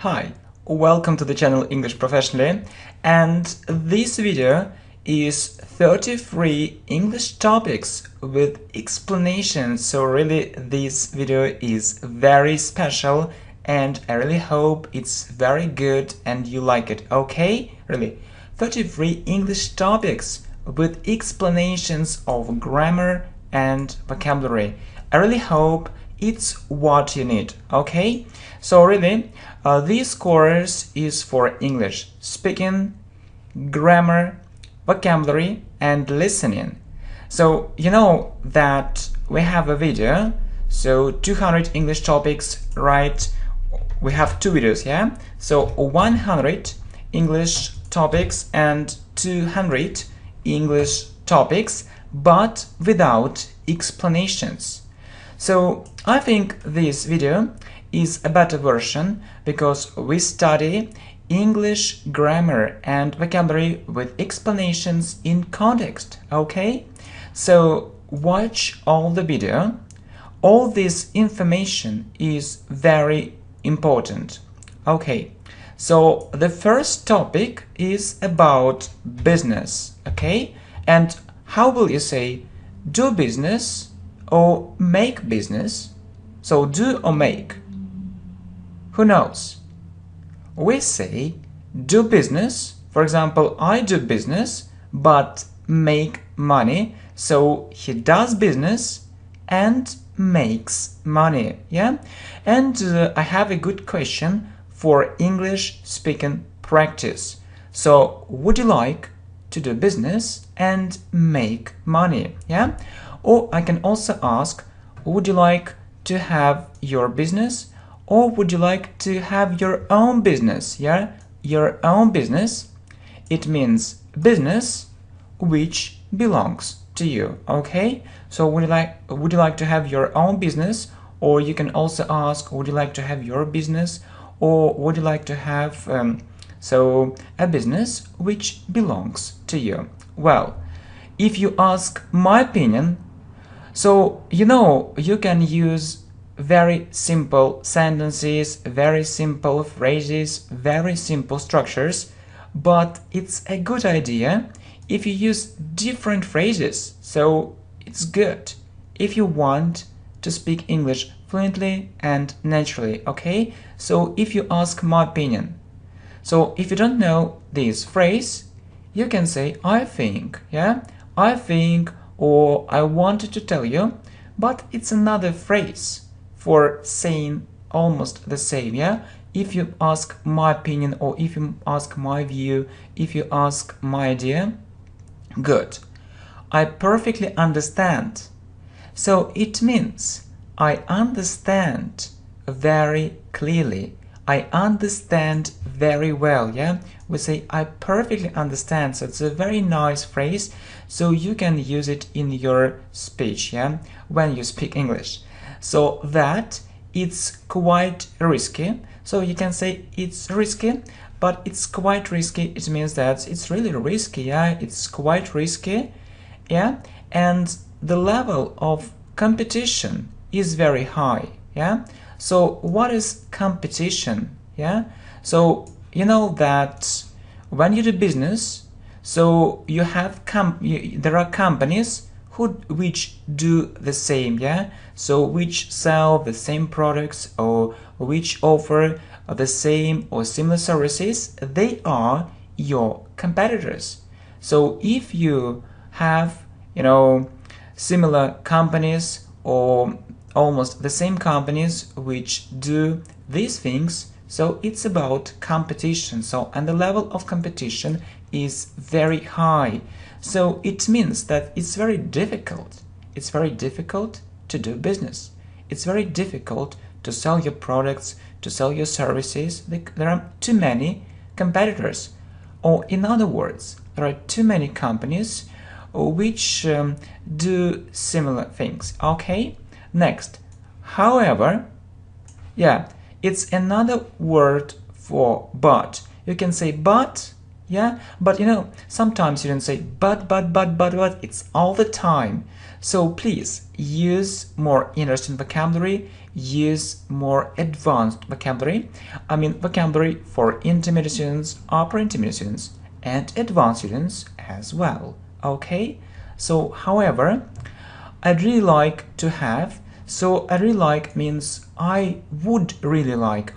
Hi, welcome to the channel English Professionally, and this video is 33 English topics with explanations. So really this video is very special and I really hope it's very good and you like it, okay? Really, 33 English topics with explanations of grammar and vocabulary. I really hope it's what you need, okay? So really, this course is for English speaking, grammar, vocabulary, and listening. So you know that we have a video, so 200 English topics, right? We have two videos, yeah? So 100 English topics and 200 English topics, but without explanations. So I think this video is a better version because we study English grammar and vocabulary with explanations in context, okay? So watch all the video. All this information is very important. Okay, so the first topic is about business, okay? And how will you say do business or make business? So do or make? Who knows? We say do business. For example, I do business but make money. So he does business and makes money. Yeah? And I have a good question for English speaking practice. So would you like to do business and make money? Yeah? Or I can also ask, would you like to have your business or would you like to have your own business? Yeah, your own business. It means business which belongs to you. Okay? So would you like to have your own business, or you can also ask, would you like to have your business, or would you like to have a business which belongs to you? Well, if you ask my opinion, so you know you can use very simple sentences, very simple phrases, very simple structures, but it's a good idea if you use different phrases, so it's good if you want to speak English fluently and naturally, okay? So if you ask my opinion, so if you don't know this phrase, you can say I think, yeah? I think, or I wanted to tell you, but it's another phrase for saying almost the same, yeah? If you ask my opinion, or if you ask my view, if you ask my idea, good. I perfectly understand. So it means I understand very clearly. I understand very well, yeah? We say I perfectly understand, so it's a very nice phrase, so you can use it in your speech, yeah? When you speak English. So that it's quite risky, so you can say it's risky, but it's quite risky, it means that it's really risky, yeah? It's quite risky, yeah? And the level of competition is very high, yeah? So what is competition? Yeah, so you know that when you do business, so you have there are companies which do the same, yeah, so which sell the same products or which offer the same or similar services. They are your competitors. So if you have, you know, similar companies or almost the same companies which do these things, so it's about competition. So and the level of competition is very high, so it means that it's very difficult to do business. It's very difficult to sell your products, to sell your services. There are too many competitors, or in other words, there are too many companies which do similar things, okay? Next, however, yeah, it's another word for but. You can say but, yeah, but you know, sometimes you don't say but, it's all the time. So please use more interesting vocabulary, use more advanced vocabulary. I mean vocabulary for intermediate students, upper intermediate students, and advanced students as well. Okay? So, however, I'd really like to have. So, I really like means I would really like.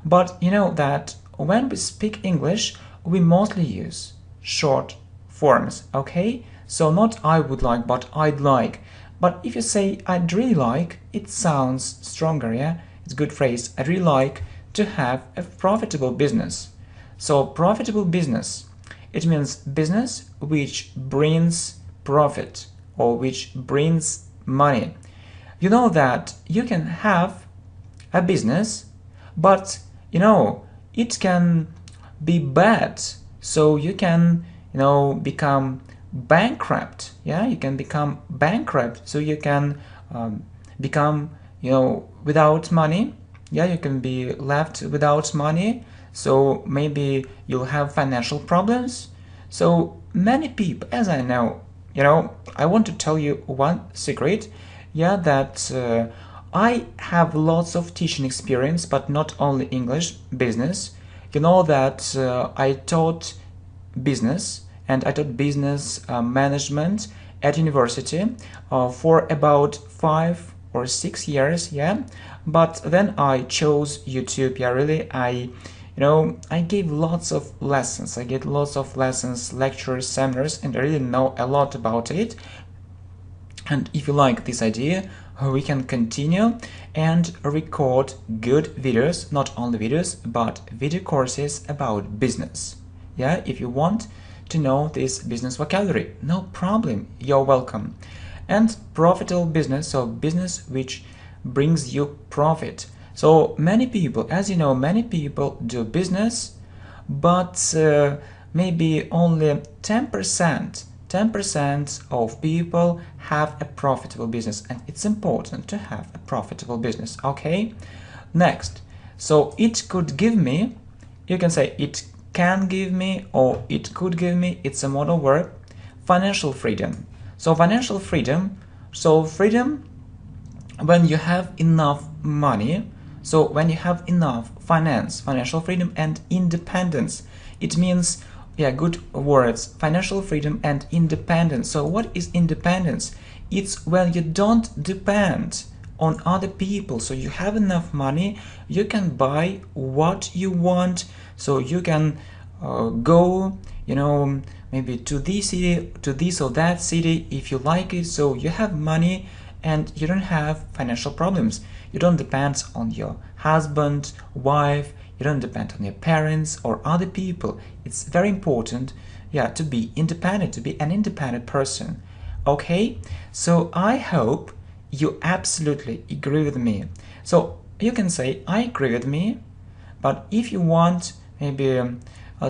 But you know that when we speak English, we mostly use short forms, okay? So not I would like, but I'd like. But if you say I'd really like, it sounds stronger, yeah? It's a good phrase. I'd really like to have a profitable business. So profitable business, it means business which brings profit or which brings money. You know that you can have a business, but you know it can be bad, so you can become bankrupt. Yeah, you can become bankrupt, so you can become without money. Yeah, you can be left without money, so maybe you'll have financial problems. So many people, as I know, I want to tell you one secret, yeah, that I have lots of teaching experience, but not only English, business. You know that I taught business, and I taught business management at university for about 5 or 6 years, yeah. But then I chose YouTube. Yeah, really, I gave lots of lessons. I get lots of lessons, lectures, seminars, and I really know a lot about it. And if you like this idea, we can continue and record good videos, not only videos, but video courses about business. Yeah, if you want to know this business vocabulary, no problem, you're welcome. And profitable business, so business which brings you profit. So many people, as you know, many people do business, but maybe only 10% of people have a profitable business, and it's important to have a profitable business, okay? Next, so it could give me, you can say it can give me or it could give me, it's a modal verb, financial freedom. So financial freedom, so freedom when you have enough money, so when you have enough finance, financial freedom and independence, it means, yeah, good words, financial freedom and independence. So what is independence? It's when you don't depend on other people. So you have enough money, you can buy what you want, so you can go, maybe to this city, to this or that city if you like it. So you have money and you don't have financial problems. You don't depend on your husband, wife, you don't depend on your parents or other people. It's very important, yeah, to be independent, to be an independent person. Okay, so I hope you absolutely agree with me. So you can say I agree with me, but if you want maybe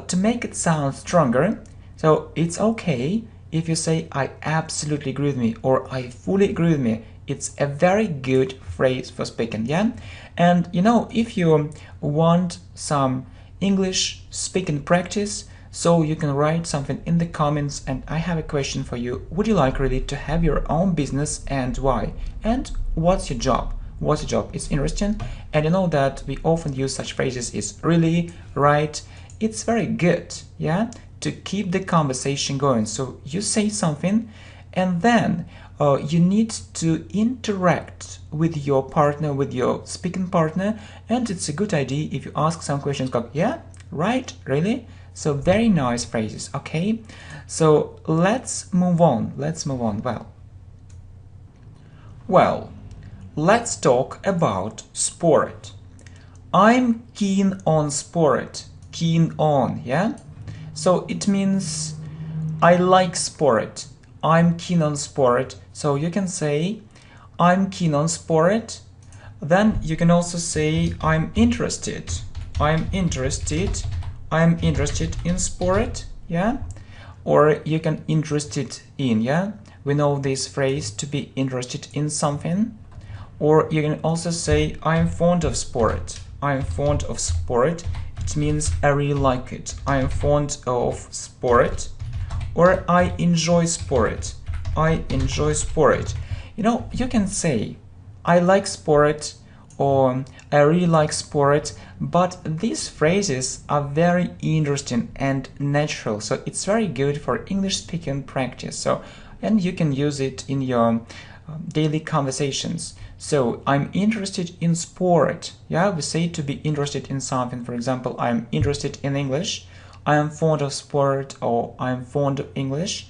to make it sound stronger, so it's okay if you say I absolutely agree with me or I fully agree with me. It's a very good phrase for speaking, yeah? And if you want some English speaking practice, so you can write something in the comments, and I have a question for you. Would you like really to have your own business, and why? And what's your job? What's your job? It's interesting, and you know that we often use such phrases is really, right? It's very good, yeah, to keep the conversation going. So you say something, and then you need to interact with your partner, with your speaking partner, and it's a good idea if you ask some questions like, yeah, right, really? So very nice phrases, okay? So let's move on. Well, let's talk about sport. I'm keen on sport. Keen on, yeah? So it means I like sport. I'm keen on sport. So you can say I'm keen on sport. Then you can also say I'm interested. I'm interested in sport, yeah? Or you can interested in, yeah? We know this phrase to be interested in something. Or you can also say I'm fond of sport. I'm fond of sport. It means I really like it. I'm fond of sport. Or I enjoy sport. I enjoy sport. You can say I like sport, or I really like sport. But these phrases are very interesting and natural, so it's very good for English speaking practice. So, and you can use it in your daily conversations. So I'm interested in sport. Yeah, we say to be interested in something. For example, I'm interested in English. I am fond of sport, or I'm fond of English.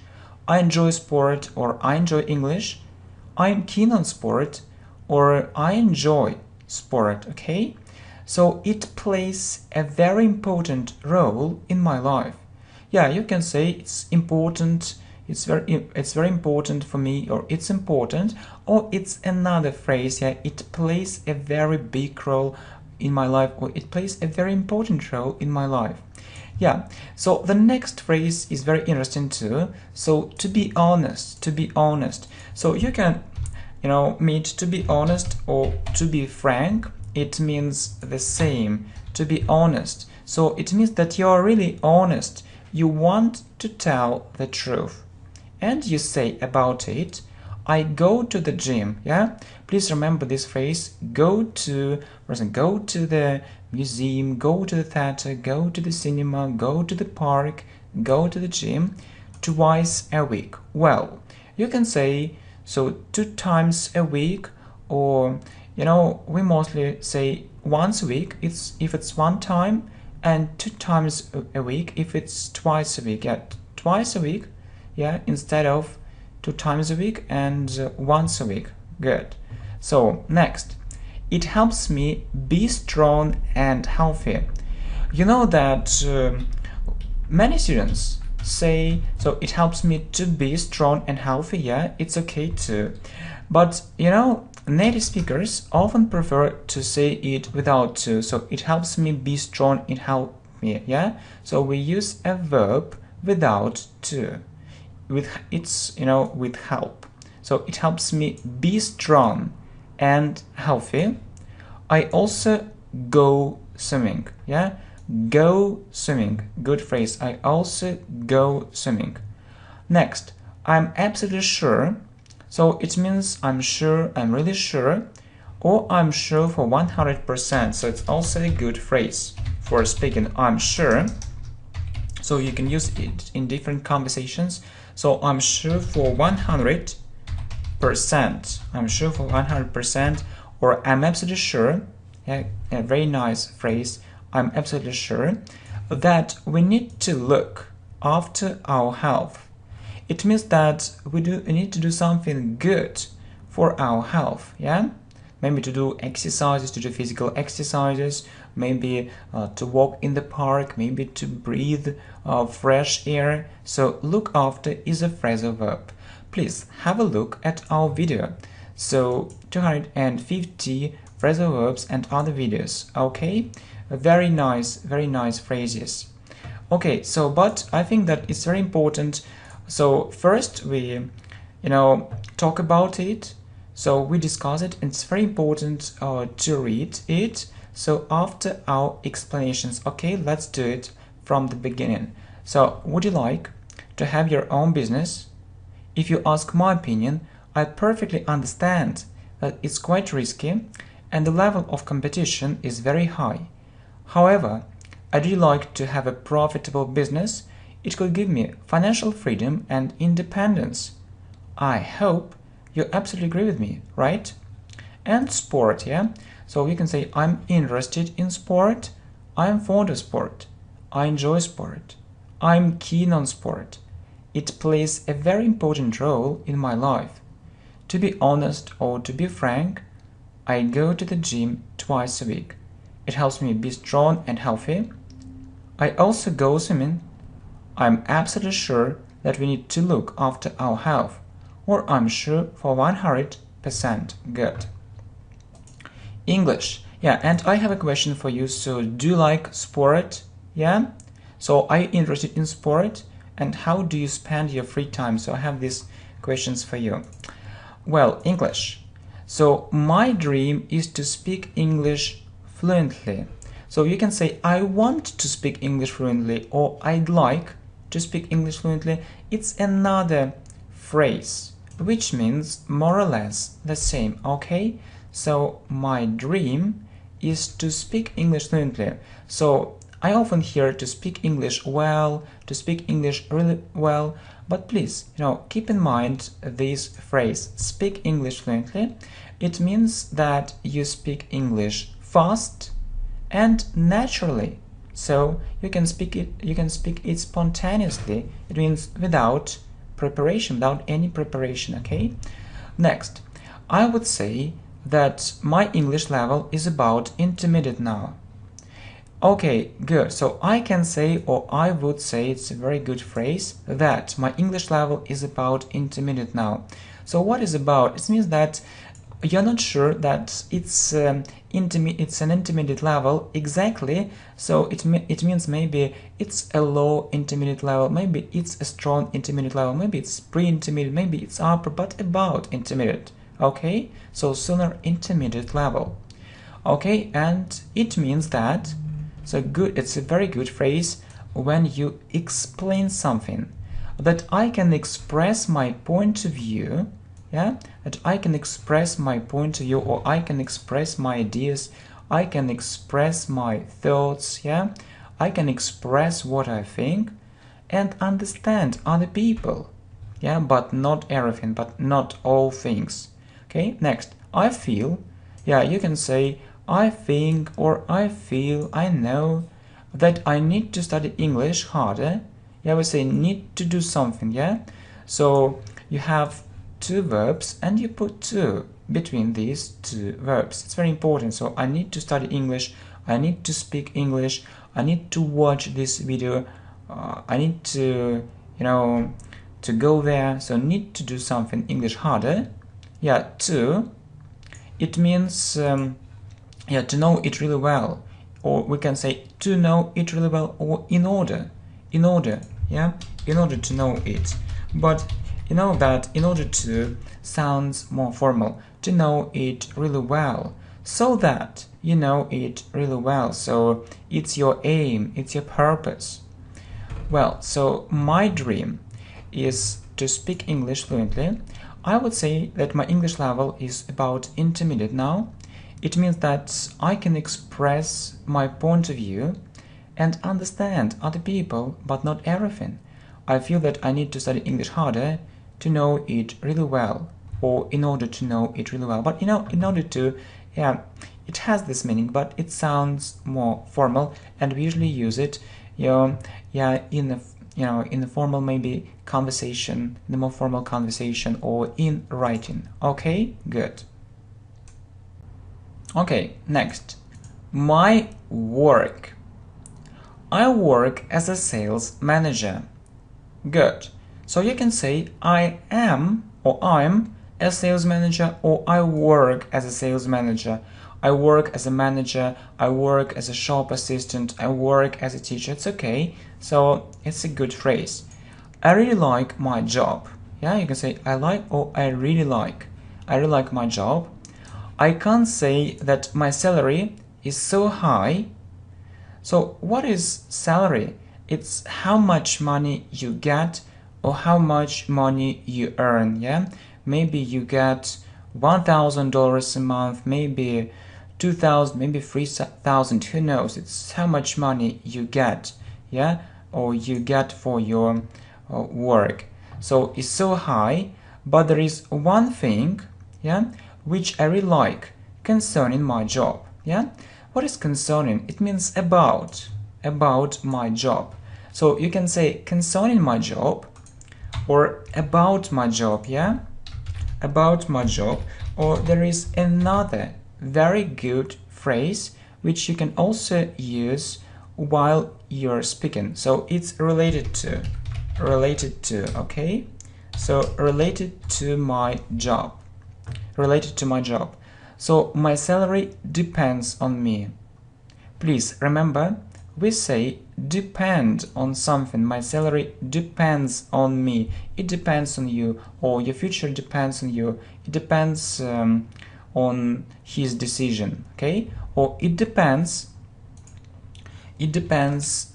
I enjoy sport, or I enjoy English. I'm keen on sport, or I enjoy sport. Okay, so it plays a very important role in my life. Yeah, you can say it's important, it's very important for me, or it's important, or it's another phrase. Yeah, it plays a very big role in my life, or it plays a very important role in my life. Yeah, so the next phrase is very interesting too. So to be honest, to be honest. So you can, meet to be honest or to be frank. It means the same. To be honest. So it means that you are really honest. You want to tell the truth. And you say about it, I go to the gym. Yeah, please remember this phrase. Go to the museum, go to the theater, go to the cinema, go to the park, go to the gym twice a week. Well, you can say so 2 times a week, or we mostly say once a week if it's 1 time, and 2 times a week if it's twice a week. Yeah, twice a week, yeah, instead of 2 times a week and once a week. Good. So next, it helps me be strong and healthy. You know that many students say, so it helps me to be strong and healthy. Yeah, it's okay too. But native speakers often prefer to say it without to. So it helps me be strong and healthy. Yeah, so we use a verb without to. With help. So it helps me be strong and healthy. I also go swimming. Yeah, go swimming. Good phrase. I also go swimming. Next, I'm absolutely sure. So it means I'm sure, I'm really sure, or I'm sure for 100%. So it's also a good phrase for speaking. I'm sure. So you can use it in different conversations. So I'm sure for 100%. I'm sure for 100%, or I'm absolutely sure. Yeah, a very nice phrase. I'm absolutely sure that we need to look after our health. It means that we need to do something good for our health. Yeah, maybe to do exercises, to do physical exercises, maybe to walk in the park, maybe to breathe fresh air. So look after is a phrasal verb. Please have a look at our video. So 250 phrasal verbs and other videos. Okay, very nice phrases. Okay, so but I think that it's very important. So first we talk about it. So we discuss it, and it's very important to read it. So after our explanations, okay, let's do it from the beginning. So would you like to have your own business? If you ask my opinion, I perfectly understand that it's quite risky and the level of competition is very high. However, I'd really like to have a profitable business. It could give me financial freedom and independence. I hope you absolutely agree with me, right? And sport, yeah? So you can say I'm interested in sport, I'm fond of sport, I enjoy sport, I'm keen on sport. It plays a very important role in my life. To be honest, or to be frank, I go to the gym twice a week. It helps me be strong and healthy. I also go swimming. I'm absolutely sure that we need to look after our health, or I'm sure for 100% good. English. Yeah, and I have a question for you. So do you like sport? Yeah? So are you interested in sport? And how do you spend your free time? So I have these questions for you. Well, English. So my dream is to speak English fluently. So you can say I want to speak English fluently, or I'd like to speak English fluently. It's another phrase which means more or less the same. Okay, So my dream is to speak English fluently. So I often hear to speak English well, to speak English really well, but please, keep in mind this phrase, speak English fluently. It means that you speak English fast and naturally. So you can speak it spontaneously. It means without preparation, without any preparation, okay? Next, I would say that my English level is about intermediate now. Okay, good. So I can say, or I would say, it's a very good phrase, that my English level is about intermediate now. So what is about? It means that you're not sure that it's an intermediate level exactly. So it means maybe it's a low intermediate level, maybe it's a strong intermediate level, maybe it's pre-intermediate, maybe it's upper, but about intermediate. Okay, so sooner intermediate level. Okay, and it means that it's a very good phrase when you explain something, that I can express my point of view, that I can express my point of view, or I can express my ideas, I can express my thoughts, I can express what I think and understand other people, but not everything, but not all things. Okay, next, I feel, you can say I think, or I feel, I know that I need to study English harder. We say need to do something, So you have two verbs and you put to between these two verbs. It's very important. So I need to study English, I need to speak English, I need to watch this video, I need to, to go there. So need to do something English harder. To, it means to know it really well, or we can say to know it really well, or in order in order to know it. But you know that in order to sounds more formal, to know it really well, so that you know it really well. So it's your aim, it's your purpose. Well, so my dream is to speak English fluently. I would say that my English level is about intermediate now. It means that I can express my point of view and understand other people, but not everything. I feel that I need to study English harder to know it really well, or in order to know it really well. But in order to, it has this meaning, but it sounds more formal, and we usually use it, in the formal maybe conversation, in the more formal conversation, or in writing. Okay, good. Okay, next, my work. I work as a sales manager. Good. So you can say I am, or I'm a sales manager, or I work as a sales manager. I work as a manager, I work as a shop assistant, I work as a teacher. It's okay. So it's a good phrase. I really like my job. You can say I like, or I really like. I really like my job. I can't say that my salary is so high. So what is salary? It's how much money you get, or how much money you earn. Maybe you get $1,000 a month, maybe 2,000, maybe 3,000, who knows? It's how much money you get, or you get for your work. So it's so high, but there is one thing, which I really like concerning my job. What is concerning? It means about my job. So you can say concerning my job, or about my job, about my job. Or there is another very good phrase which you can also use while you're speaking. So it's related to, okay? So related to my job. So my salary depends on me. Please remember, we say depend on something. My salary depends on me. It depends on you, or your future depends on you. It depends on his decision, okay? Or it depends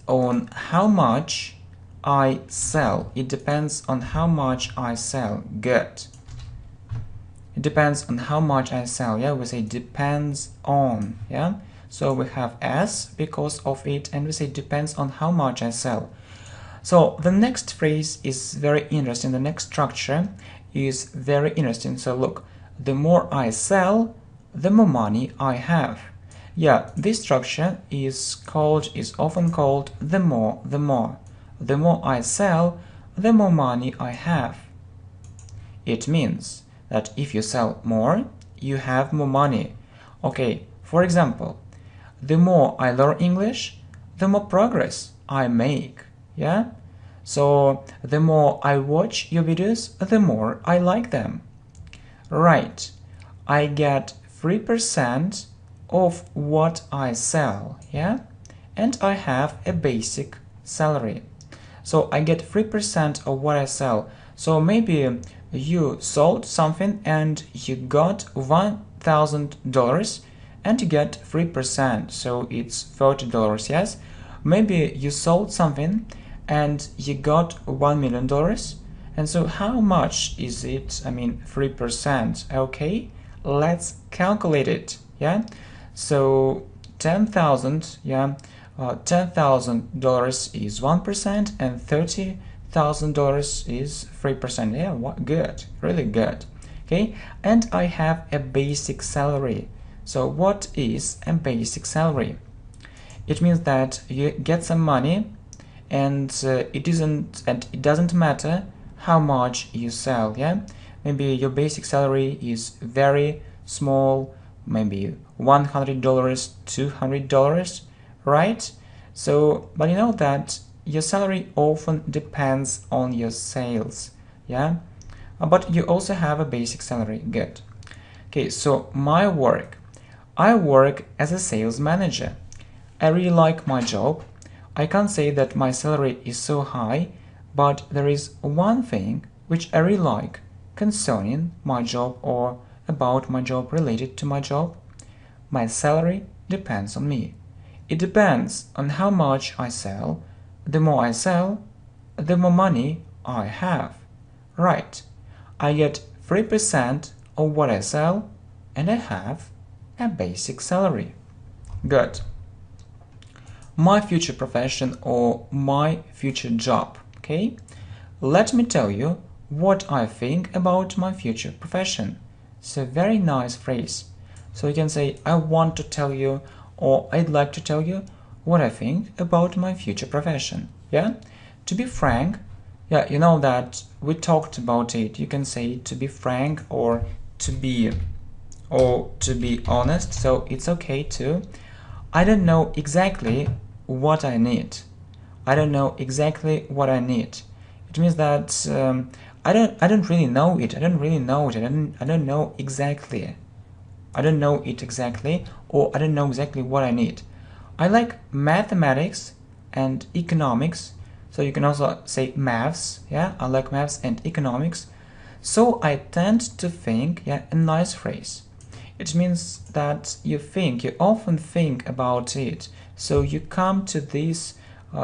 on how much I sell. It depends on how much I sell. Good. It depends on how much I sell. Yeah, we say depends on. Yeah, so we have as because of it, and we say depends on how much I sell. So the next phrase is very interesting. The next structure is very interesting. So look, the more I sell, the more money I have. Yeah, this structure is often called the more. The more I sell, the more money I have. It means that if you sell more, you have more money. Okay, for example, the more I learn English, the more progress I make. Yeah? So the more I watch your videos, the more I like them. Right. I get 3% of what I sell. Yeah? And I have a basic salary. So I get 3% of what I sell. So maybe you sold something and you got $1,000 and you get 3%, so it's $30, yes? Maybe you sold something and you got $1 million, and so how much is it? I mean, 3%. Okay, let's calculate it. Yeah, so 10,000, yeah, $10,000 is 1% and $30,000 is 3%. Yeah, what? Good, really good. Okay, and I have a basic salary. So what is a basic salary? It means that you get some money, and it doesn't matter how much you sell. Yeah, maybe your basic salary is very small, maybe $100, $200, right? So, but you know that your salary often depends on your sales. Yeah, but you also have a basic salary. Good. Okay, so my work. I work as a sales manager. I really like my job. I can't say that my salary is so high, but there is one thing which I really like concerning my job or about my job, related to my job. My salary depends on me. It depends on how much I sell. The more I sell, the more money I have. Right. I get 3% of what I sell, and I have a basic salary. Good. My future profession or my future job. Okay, let me tell you what I think about my future profession. It's a very nice phrase. So you can say, I want to tell you, or I'd like to tell you what I think about my future profession. Yeah, to be frank, yeah, you know that we talked about it. You can say to be frank or to be honest, so it's okay too. I don't know exactly what I need. I don't know exactly what I need. It means that I don't really know it. I don't really know it. I don't know exactly. I don't know it exactly, or I don't know exactly what I need. I like mathematics and economics, so you can also say maths. Yeah, I like maths and economics. So I tend to think, yeah, a nice phrase. It means that you often think about it. So you come to this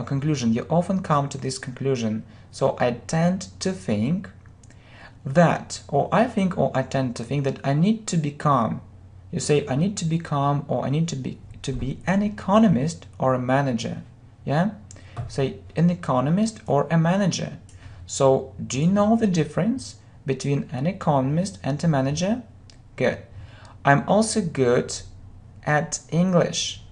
conclusion. You often come to this conclusion. So I tend to think that, or I tend to think that I need to become. You say I need to become, or I need to be an economist or a manager. Yeah, say an economist or a manager. So do you know the difference between an economist and a manager? Good. I'm also good at English.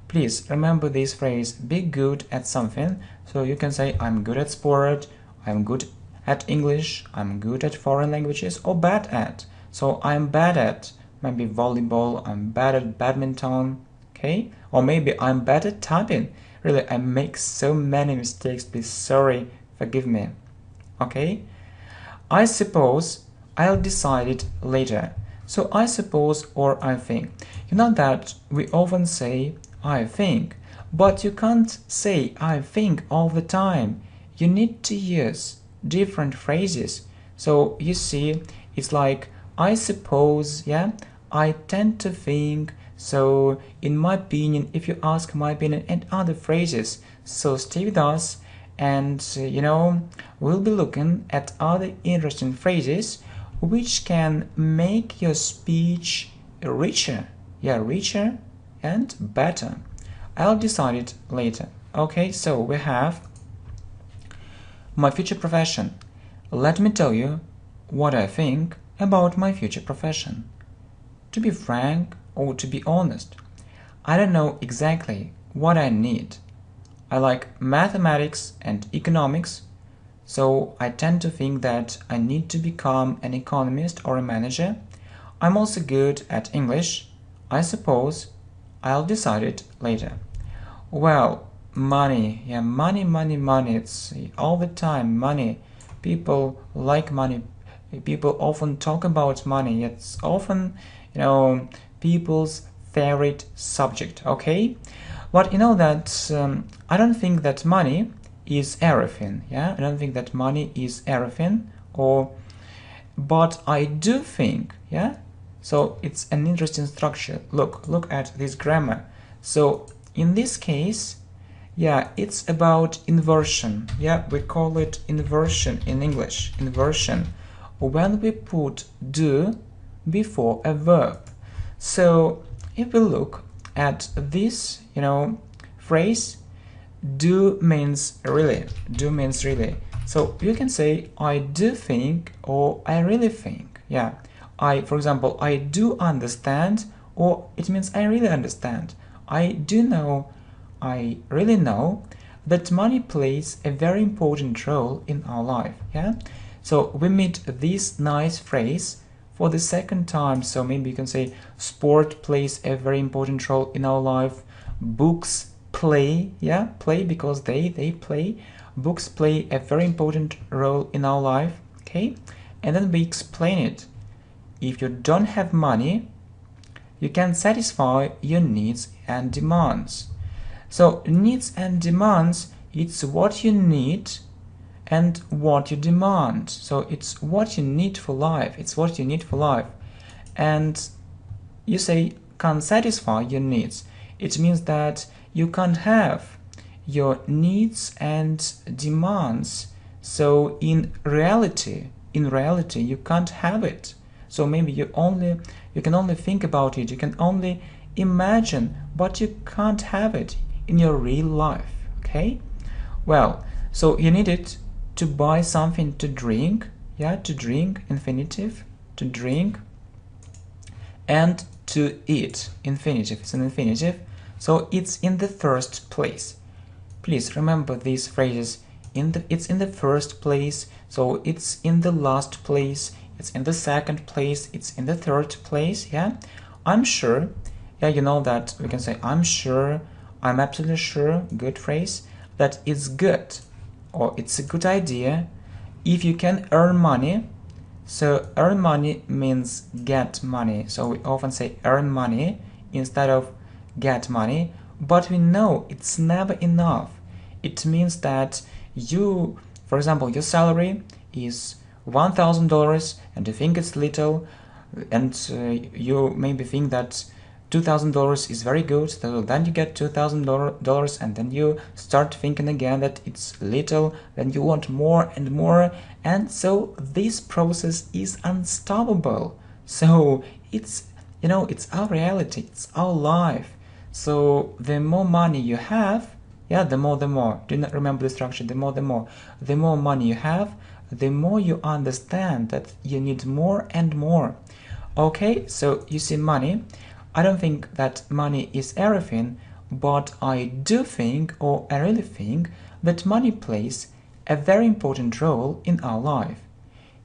Please remember this phrase, be good at something. So you can say I'm good at sport, I'm good at English, I'm good at foreign languages, or bad at. So I'm bad at maybe volleyball, I'm bad at badminton, okay? Or maybe I'm bad at typing. Really, I make so many mistakes, please, sorry, forgive me, okay? I suppose I'll decide it later. So I suppose or I think. You know that we often say I think, but you can't say I think all the time. You need to use different phrases. So you see, it's like I suppose, yeah, I tend to think, so in my opinion, if you ask my opinion, and other phrases. So stay with us, and we'll be looking at other interesting phrases which can make your speech richer. Yeah, richer and better. I'll decide it later. Okay, so we have my future profession. Let me tell you what I think about my future profession. To be frank or to be honest, I don't know exactly what I need. I like mathematics and economics, so I tend to think that I need to become an economist or a manager. I'm also good at English. I suppose I'll decide it later. Well, money. Yeah, money, money, money. It's all the time money. People like money. People often talk about money. It's often, people's favorite subject, okay? But you know that I don't think that money is everything, yeah? I don't think that money is everything, but I do think, yeah? So it's an interesting structure. Look at this grammar. So in this case, yeah, it's about inversion. Yeah, we call it inversion in English. Inversion. When we put do before a verb. So if we look at this, phrase, do means really. Do means really. So you can say I do think or I really think. Yeah. For example, I do understand, or it means I really understand. I do know, I really know that money plays a very important role in our life. Yeah. So we meet this nice phrase for the second time. So maybe you can say sport plays a very important role in our life. Books play, yeah, play because they play. Books play a very important role in our life. Okay, and then we explain it. If you don't have money, you can satisfy your needs and demands. So needs and demands, it's what you need and what you demand. So it's what you need for life. It's what you need for life. And you say can't satisfy your needs. It means that you can't have your needs and demands. So in reality, you can't have it. So maybe you can only think about it, you can only imagine, but you can't have it in your real life. Okay? Well, so you need it to buy something to drink, yeah, to drink, infinitive, to drink, and to eat, infinitive, it's an infinitive, so it's in the first place. Please remember these phrases. It's in the first place, so it's in the last place, it's in the second place, it's in the third place, yeah. I'm sure, yeah, you know that we can say I'm sure, I'm absolutely sure, good phrase, that it's good or it's a good idea if you can earn money. So earn money means get money, so we often say earn money instead of get money, but we know it's never enough. It means that you, for example, your salary is $1,000 and you think it's little, and you maybe think that $2,000 is very good, so then you get $2,000 and then you start thinking again that it's little, then you want more and more, and so this process is unstoppable. So it's, it's our reality, it's our life. So the more money you have, yeah, the more. Do not remember the structure, the more. The more money you have, the more you understand that you need more and more. Okay, so you see money. I don't think that money is everything, but I do think, or I really think, that money plays a very important role in our life.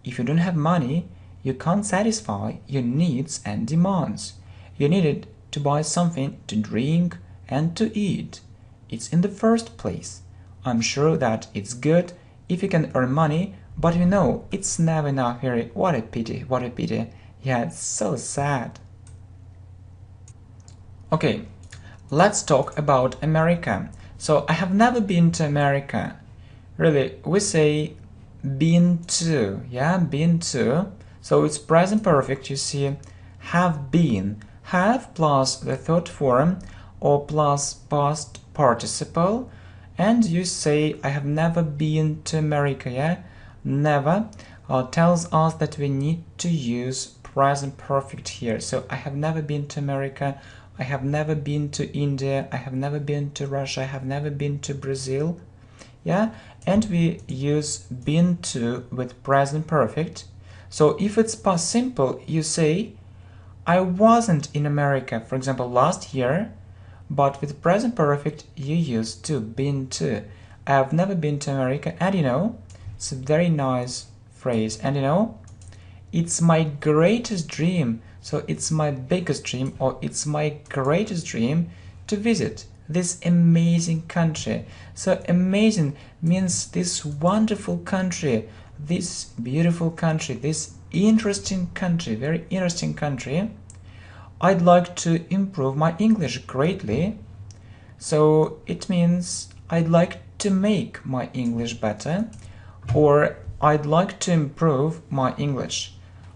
If you don't have money, you can't satisfy your needs and demands. You need it to buy something to drink and to eat. It's in the first place. I'm sure that it's good if you can earn money, but you know, it's never enough here. What a pity, what a pity. Yeah, it's so sad. Okay, let's talk about America. So I have never been to America. Really, we say been to, yeah, been to. So it's present perfect, you see, have been. Have plus the third form or plus past participle, and you say I have never been to America, yeah? Never. tells us that we need to use present perfect here. So I have never been to America, I have never been to India, I have never been to Russia, I have never been to Brazil. Yeah, and we use been to with present perfect. So if it's past simple, you say I wasn't in America, for example, last year, but with present perfect you use to, been to. I have never been to America, and it's a very nice phrase, and it's my greatest dream, so it's my biggest dream, or it's my greatest dream to visit this amazing country. So amazing means this wonderful country, this beautiful country, this interesting country, very interesting country. I'd like to improve my English greatly. So it means I'd like to make my English better, or I'd like to improve my English.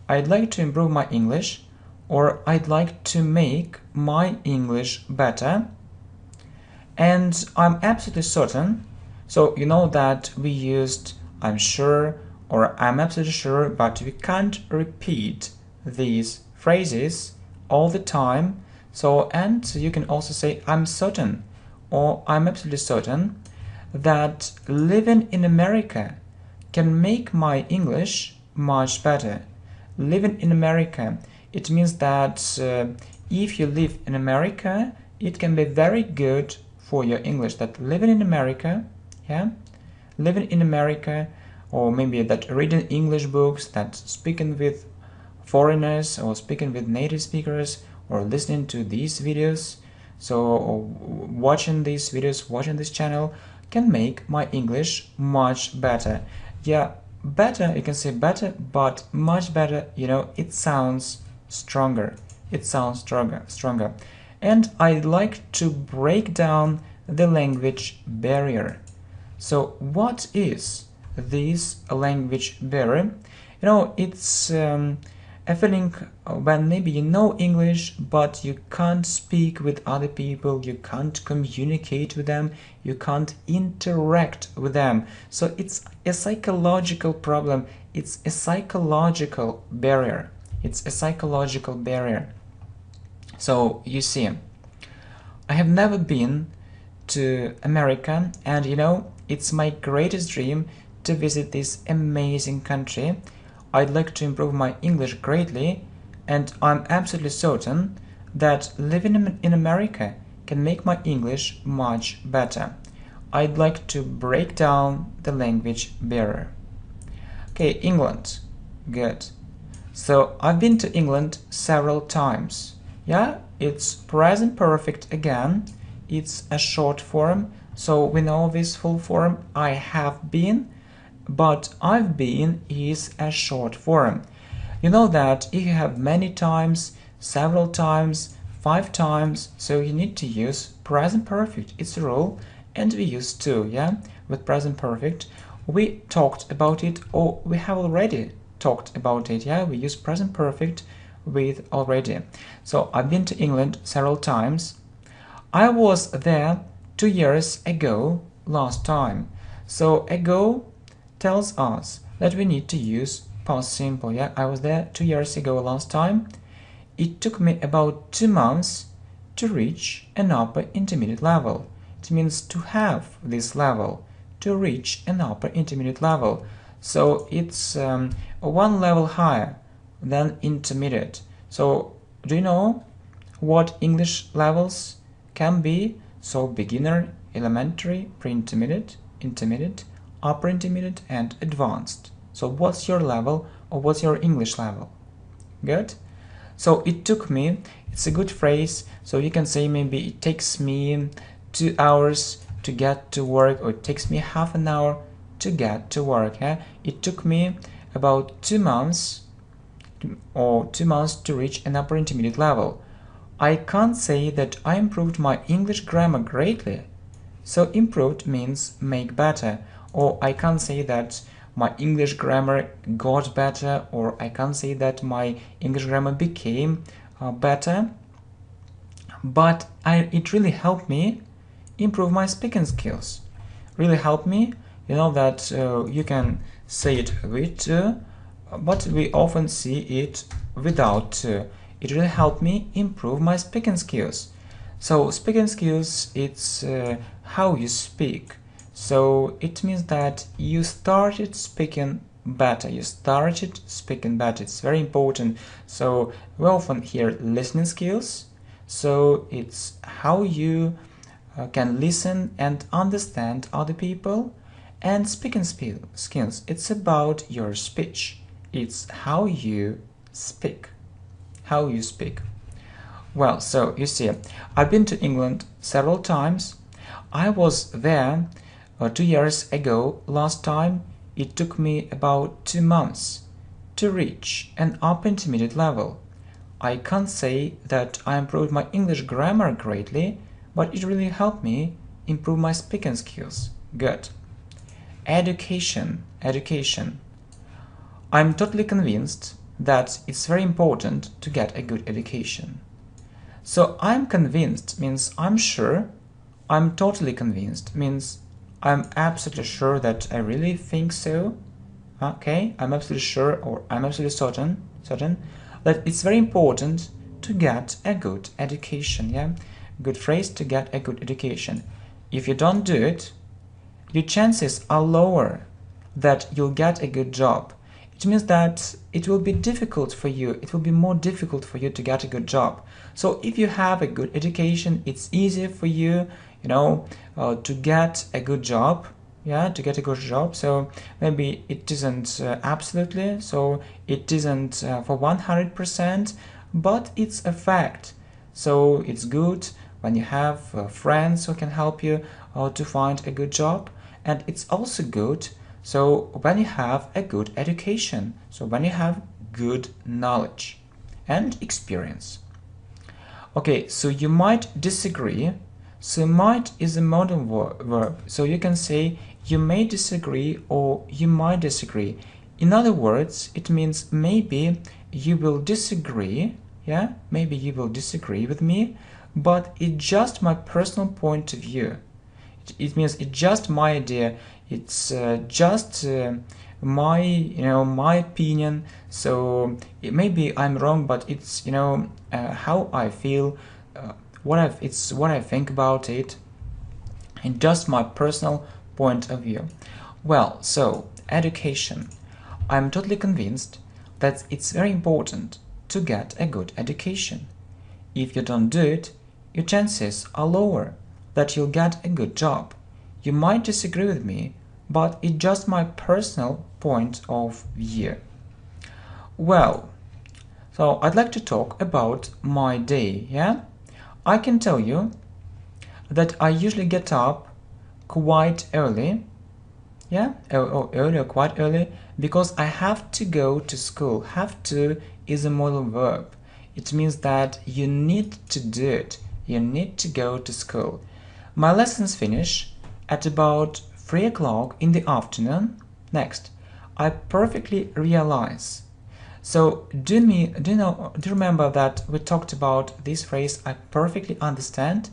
I'd like to improve my English, or I'd like to make my English better. And I'm absolutely certain. So you know that we used I'm sure or I'm absolutely sure, but we can't repeat these phrases all the time. So, and you can also say I'm certain or I'm absolutely certain that living in America can make my English much better. Living in America, it means that if you live in America, it can be very good for your English. That living in America, yeah, living in America, or maybe that reading English books, that speaking with foreigners or speaking with native speakers, or listening to these videos, so or watching these videos, watching this channel can make my English much better. Yeah, better, you can say better, but much better, it sounds stronger. It sounds stronger. And I like to break down the language barrier. So what is this language barrier? It's a feeling when maybe you know English, but you can't speak with other people, you can't communicate with them, you can't interact with them. So it's a psychological problem, it's a psychological barrier. It's a psychological barrier. So you see, I have never been to America, and it's my greatest dream to visit this amazing country. I'd like to improve my English greatly, and I'm absolutely certain that living in America can make my English much better. I'd like to break down the language barrier. Okay, England. Good. So I've been to England several times. Yeah, it's present perfect again. It's a short form, so we know this full form I have been, but I've been is a short form. You know that if you have many times, several times, 5 times, so you need to use present perfect. It's a rule, and we use to, yeah, with present perfect. We talked about it, or we have already talked about it, yeah, we use present perfect with already. So I've been to England several times. I was there 2 years ago last time. So ago tells us that we need to use past simple. Yeah, I was there 2 years ago last time. It took me about 2 months to reach an upper intermediate level. It means to have this level, to reach an upper intermediate level. So it's one level higher than intermediate. So do you know what English levels can be? So beginner, elementary, pre-intermediate, intermediate, upper intermediate, and advanced. So what's your level, or what's your English level? Good? So it took me, it's a good phrase, so you can say maybe it takes me 2 hours to get to work, or it takes me half an hour to get to work. Yeah? It took me about 2 months or 2 months to reach an upper intermediate level. I can't say that I improved my English grammar greatly. So improved means make better, or I can't say that my English grammar got better, or I can't say that my English grammar became better, but it really helped me improve my speaking skills. Really helped me, that you can say it with to, but we often see it without to. It really helped me improve my speaking skills. So speaking skills, it's how you speak. So it means that you started speaking better. You started speaking better. It's very important. So we often hear listening skills. So it's how you can listen and understand other people. And speaking skills, it's about your speech. It's how you speak. How you speak. Well, so you see, I've been to England several times. I was there 2 years ago. Last time it took me about 2 months to reach an upper intermediate level. I can't say that I improved my English grammar greatly, but it really helped me improve my speaking skills. Good. Education. I'm totally convinced that it's very important to get a good education. So I'm convinced means I'm sure, I'm totally convinced means I'm absolutely sure that I really think so. Okay, I'm absolutely sure or I'm absolutely certain that it's very important to get a good education. Yeah, good phrase, to get a good education. If you don't do it, your chances are lower that you'll get a good job. It means that it will be difficult for you, it will be more difficult for you to get a good job. So if you have a good education, it's easier for you, to get a good job. Yeah, to get a good job. So maybe it isn't absolutely, so it isn't for 100%, but it's a fact. So it's good when you have friends who can help you to find a good job. And it's also good so when you have a good education, so when you have good knowledge and experience. Okay, so you might disagree. So might is a modal verb. So you can say you may disagree or you might disagree. In other words, it means maybe you will disagree. Yeah, maybe you will disagree with me, but it's just my personal point of view. It means it's just my idea. It's just my opinion. So maybe I'm wrong, but it's how I feel, it's what I think about it, and just my personal point of view. Well, so education. I'm totally convinced that it's very important to get a good education. If you don't do it, your chances are lower that you'll get a good job. You might disagree with me, but it's just my personal point of view. Well, so I'd like to talk about my day, yeah? I can tell you that I usually get up quite early, yeah? Early or quite early, because I have to go to school. Have to is a modal verb. It means that you need to do it. You need to go to school. My lessons finish at about 3 o'clock in the afternoon. Next, I perfectly realize. So do you remember that we talked about this phrase, I perfectly understand?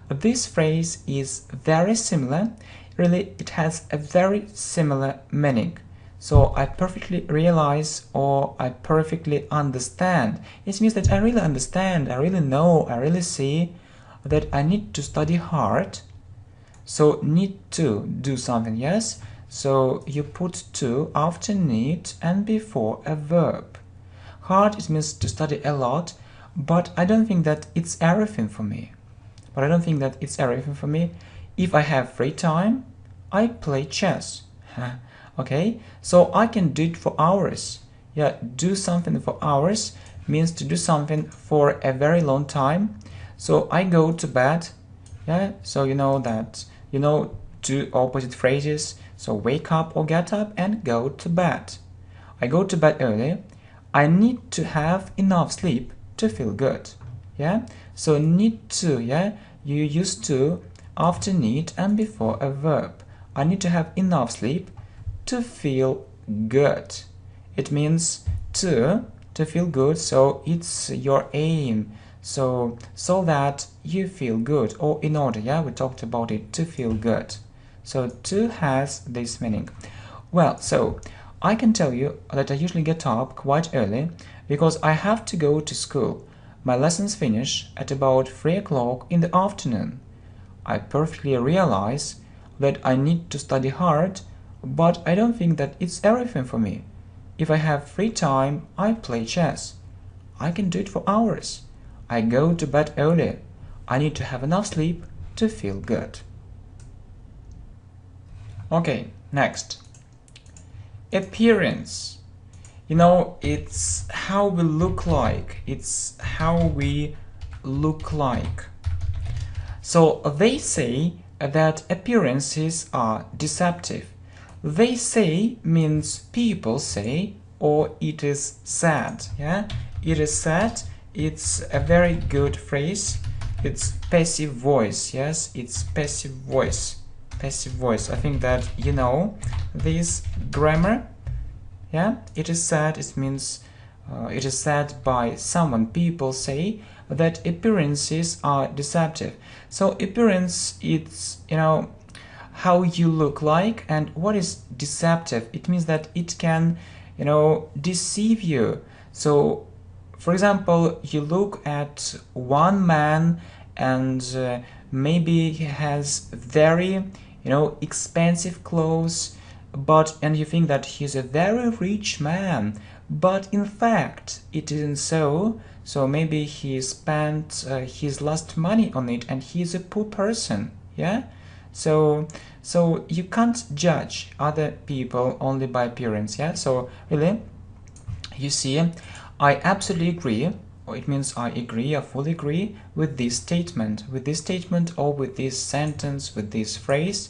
This phrase is very similar. Really, it has a very similar meaning. So I perfectly realize or I perfectly understand. It means that I really understand, I really know, I really see that I need to study hard. So need to do something, yes? So you put to after need and before a verb. Hard, it means to study a lot, but I don't think that it's everything for me. If I have free time, I play chess. Okay, so I can do it for hours. Yeah, do something for hours means to do something for a very long time. So I go to bed. Yeah, so you know that, two opposite phrases. So wake up or get up and go to bed. I go to bed early. I need to have enough sleep to feel good. Yeah, so need to, yeah, you use to after need and before a verb. I need to have enough sleep to feel good. It means to feel good, so it's your aim. So that you feel good, or in order, yeah, we talked about it, to feel good. So to has this meaning. Well, so I can tell you that I usually get up quite early because I have to go to school. My lessons finish at about 3 o'clock in the afternoon. I perfectly realize that I need to study hard, but I don't think that it's everything for me. If I have free time, I play chess. I can do it for hours. I go to bed early. I need to have enough sleep to feel good. Okay, next. Appearance. It's how we look like. It's how we look like. So they say that appearances are deceptive. They say means people say, or it is said. Yeah, it is said. It's a very good phrase. It's passive voice. Yes, it's passive voice. Passive voice. I think that you know this grammar. Yeah, it is said. It means it is said by someone. People say that appearances are deceptive. So appearance, it's how you look like, and what is deceptive? It means that it can deceive you. So for example, you look at one man and maybe he has very expensive clothes, and you think that he's a very rich man, but in fact it isn't so. So maybe he spent his last money on it and he's a poor person. Yeah, so you can't judge other people only by appearance. Yeah, so really, you see, I absolutely agree, or it means I agree, I fully agree with this statement, or with this sentence, with this phrase.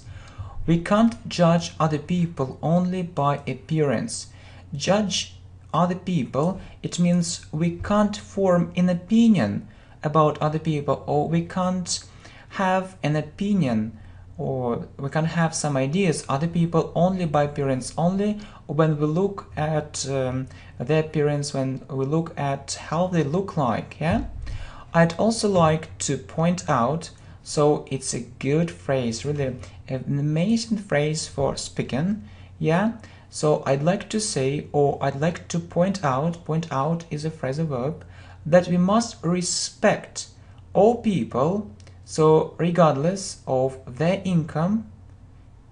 We can't judge other people only by appearance. Judge other people, it means we can't form an opinion about other people, or we can't have an opinion, or we can have some ideas other people only by appearance, only when we look at their appearance, when we look at how they look like. Yeah, I'd also like to point out, so it's a good phrase, really an amazing phrase for speaking. Yeah, so I'd like to say, or I'd like to point out is a phrasal verb, that we must respect all people, so regardless of their income.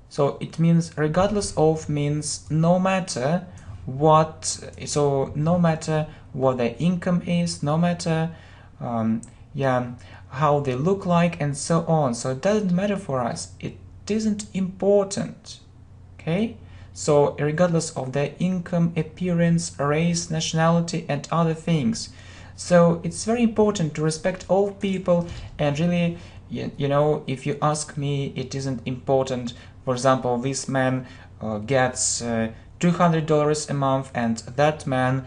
So it means regardless of means no matter what, so no matter what their income is, no matter how they look like, and so on. So it doesn't matter for us, it isn't important. Okay, so regardless of their income, appearance, race, nationality, and other things. So it's very important to respect all people, and really, if you ask me, it isn't important. For example, this man gets $200 a month, and that man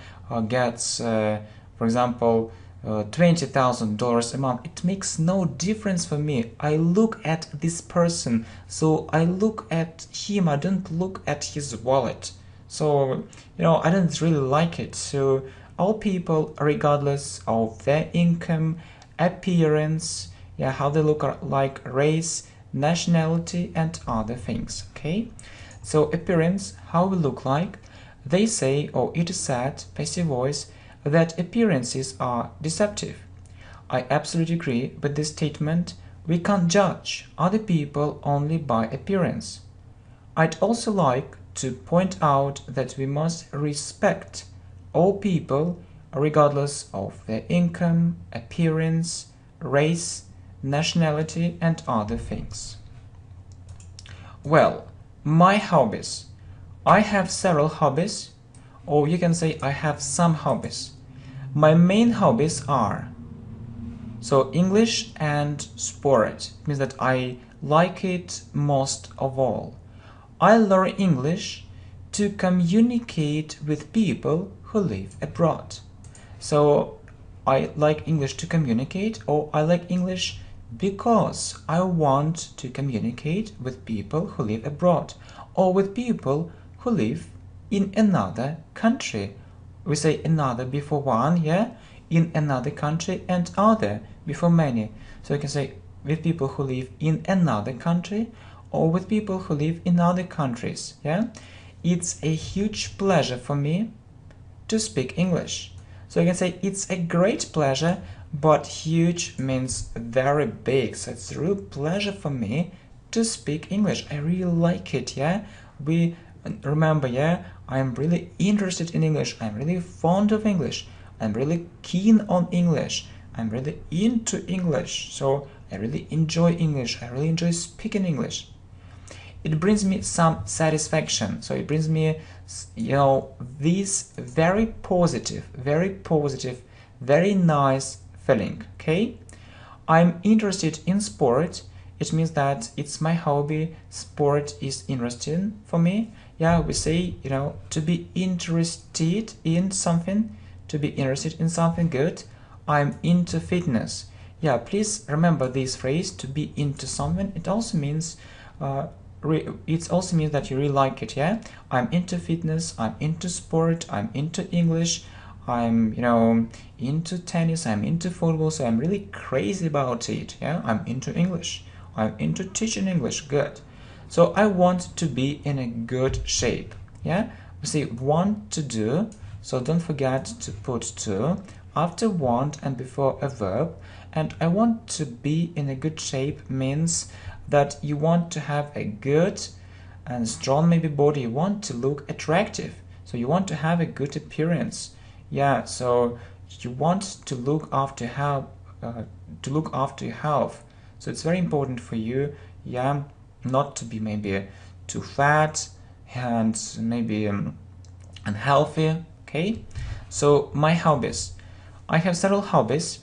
gets, for example, $20,000 a month. It makes no difference for me. I look at this person, so I look at him. I don't look at his wallet. So I don't really like it. So all people, regardless of their income, appearance, how they look like, race, nationality, and other things. Okay, so appearance, how we look like. They say, or it is said, passive voice, that appearances are deceptive. I absolutely agree with this statement. We can't judge other people only by appearance. I'd also like to point out that we must respect all people regardless of their income, appearance, race, nationality, and other things. Well, my hobbies. I have several hobbies, or you can say I have some hobbies. My main hobbies are English and sport. It means that I like it most of all. I learn English to communicate with people who live abroad. So I like English to communicate, or I like English because I want to communicate with people who live abroad, or with people who live in another country. We say another before one, in another country, and other before many. So you can say with people who live in another country, or with people who live in other countries. it's a huge pleasure for me to speak English. So you can say it's a great pleasure, but huge means very big. So it's a real pleasure for me to speak English. I really like it, yeah? We remember, yeah? I'm really interested in English. I'm really fond of English. I'm really keen on English. I'm really into English. So I really enjoy English. I really enjoy speaking English. It brings me some satisfaction. So it brings me, this very positive, very nice feeling, okay? I'm interested in sport. It means that it's my hobby. Sport is interesting for me. Yeah, we say, to be interested in something, good. I'm into fitness. Yeah, please remember this phrase, to be into something. It also means that you really like it, yeah? I'm into fitness, I'm into sport, I'm into English, I'm, into tennis, I'm into football, so I'm really crazy about it, yeah? I'm into English, I'm into teaching English, good. So I want to be in a good shape, yeah? We say want to do, so don't forget to put to after want and before a verb. And I want to be in a good shape means that you want to have a good and strong maybe body. You want to look attractive, so you want to have a good appearance. Yeah, so you want to look after your health. So it's very important for you, yeah, not to be maybe too fat and maybe unhealthy. Okay, so my hobbies. I have several hobbies.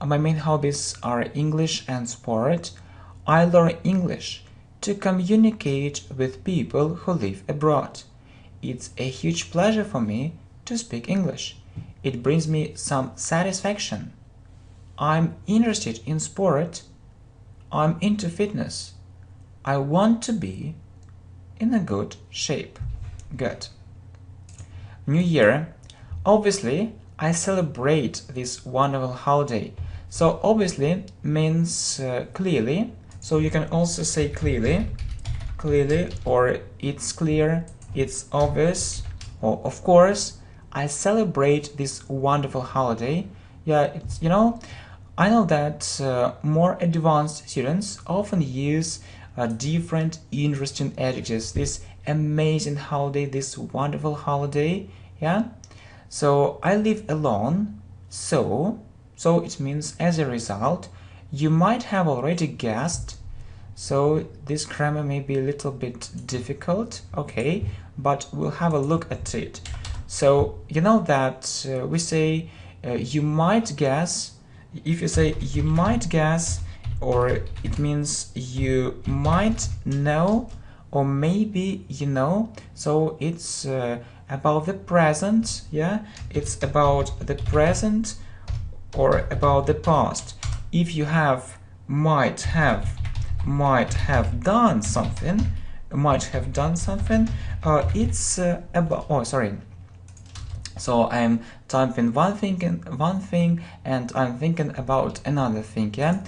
My main hobbies are English and sport. I learn English to communicate with people who live abroad. It's a huge pleasure for me to speak English. It brings me some satisfaction. I'm interested in sport. I'm into fitness. I want to be in a good shape. Good. New Year. Obviously, I celebrate this wonderful holiday. So obviously means clearly. So you can also say clearly, or it's clear, it's obvious, or of course. I celebrate this wonderful holiday. Yeah, it's, I know that more advanced students often use different interesting adjectives. This amazing holiday, this wonderful holiday, yeah? So I live alone, so it means as a result. You might have already guessed, so this grammar may be a little bit difficult, okay, but we'll have a look at it. So you know that we say you might guess. If you say you might guess, or it means you might know, or maybe you know, so it's about the present, yeah, it's about the present or about the past. If you have might have done something, it's about, so I'm typing one thing and I'm thinking about another thing, yeah,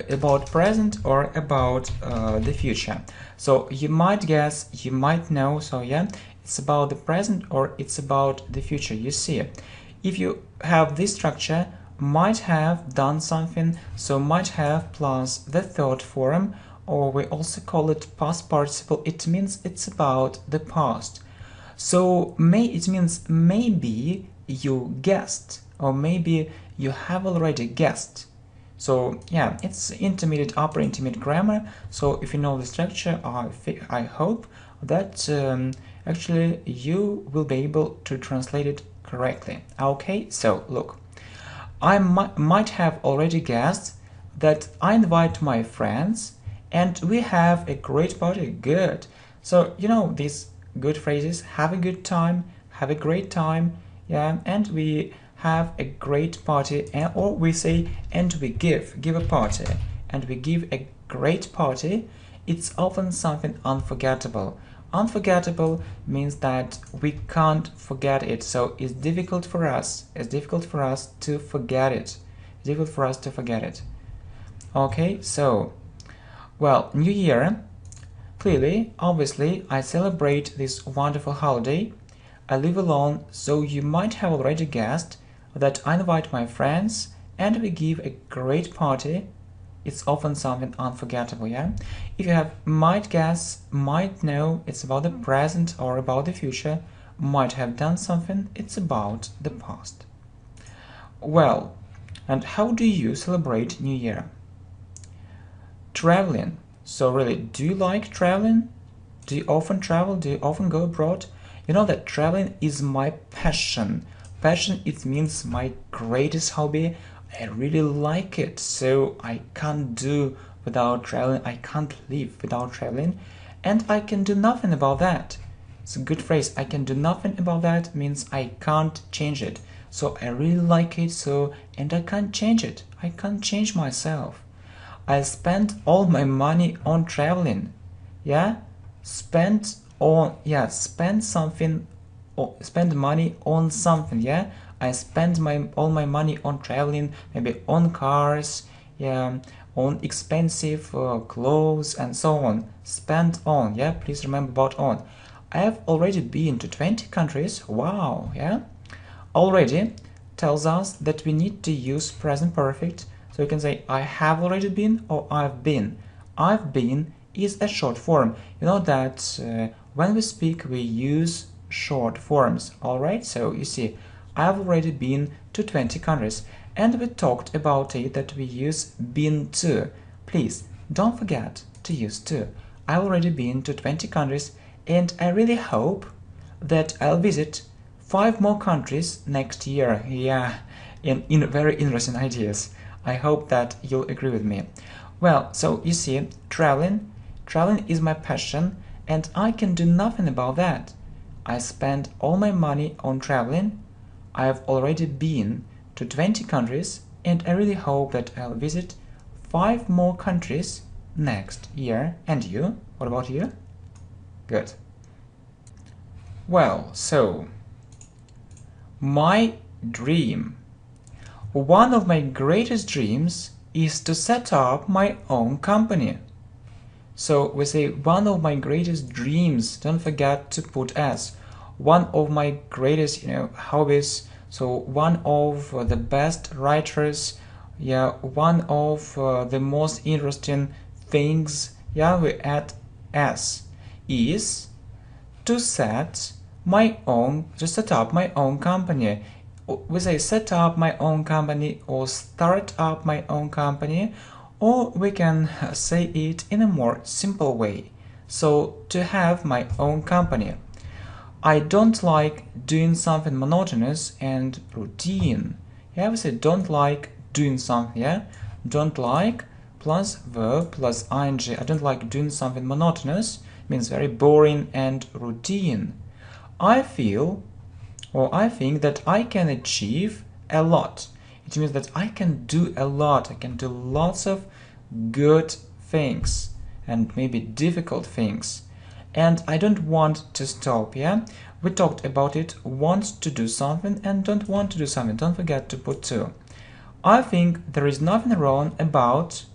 about present or about the future. So you might guess, you might know, so yeah, it's about the present or it's about the future. You see, if you have this structure, might have done something, so might have plus the third form, or we also call it past participle. It means it's about the past. So it means maybe you guessed, or maybe you have already guessed. So yeah, it's intermediate, upper intermediate grammar. So if you know the structure, I hope that actually you will be able to translate it correctly. Okay, so look, I might have already guessed that I invite my friends and we have a great party. Good. So these good phrases: have a good time, have a great time, yeah, and we have a great party, or we say and we give a party, and we give a great party. It's often something unforgettable. Unforgettable means that we can't forget it, so it's difficult for us to forget it. Okay, so well, New Year, Clearly, obviously, I celebrate this wonderful holiday. I live alone, so you might have already guessed that I invite my friends and we give a great party. It's often something unforgettable, yeah? If you might guess, might know it's about the present or about the future, might have done something, it's about the past. Well, and how do you celebrate New Year? Traveling. So really, do you like traveling? Do you often travel? Do you often go abroad? You know that traveling is my passion. Passion, it means my greatest hobby. I really like it, so I can't do without traveling. I can't live without traveling, and I can do nothing about that. It's a good phrase. I can do nothing about that means I can't change it. So I really like it, so and I can't change it. I can't change myself. I spent all my money on traveling. Yeah? Spend something, spend money on something. Yeah, I spend all my money on traveling, maybe on cars, yeah, on expensive clothes and so on. Spend on, yeah, please remember about on. I have already been to 20 countries. Wow, yeah. Already tells us that we need to use present perfect. So you can say I have already been or I've been. I've been is a short form. You know that when we speak we use short forms. Alright, so you see, I've already been to 20 countries, and we talked about it that we use been to. Please don't forget to use to. I've already been to 20 countries, and I really hope that I'll visit 5 more countries next year. Yeah, in very interesting ideas. I hope that you'll agree with me. Well, so you see, traveling is my passion, and I can do nothing about that. I spend all my money on traveling. I have already been to 20 countries, and I really hope that I'll visit 5 more countries next year. And you? What about you? Good. Well, so my dream. One of my greatest dreams is to set up my own company. So we say one of my greatest dreams. Don't forget to put as. One of my greatest, hobbies. So one of the best writers. Yeah, one of the most interesting things. Yeah, we add as is to set up my own company. We say set up my own company or start up my own company, or we can say it in a more simple way. So to have my own company. I don't like doing something monotonous and routine. Yeah, we say don't like doing something, yeah? Don't like plus verb plus ing. I don't like doing something monotonous, means very boring and routine. I think that I can achieve a lot. It means that I can do a lot. I can do lots of good things and maybe difficult things. And I don't want to stop, yeah? We talked about it, want to do something and don't want to do something. Don't forget to put to. I think there is nothing wrong about,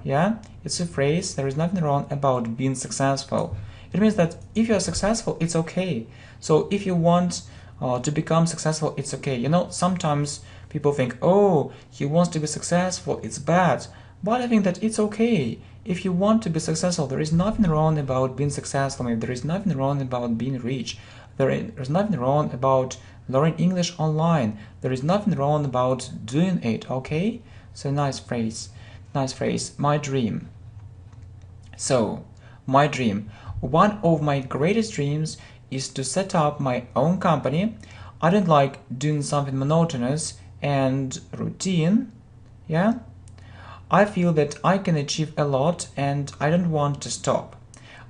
yeah? It's a phrase, there is nothing wrong about being successful. It means that if you are successful, it's okay. So if you want to become successful, it's okay. Sometimes people think, oh, he wants to be successful, it's bad. But I think that it's okay. If you want to be successful, there is nothing wrong about being successful. Maybe there is nothing wrong about being rich. There is nothing wrong about learning English online. There is nothing wrong about doing it, okay? So nice phrase. My dream. So, my dream. One of my greatest dreams is to set up my own company. I don't like doing something monotonous and routine. Yeah? I feel that I can achieve a lot and I don't want to stop.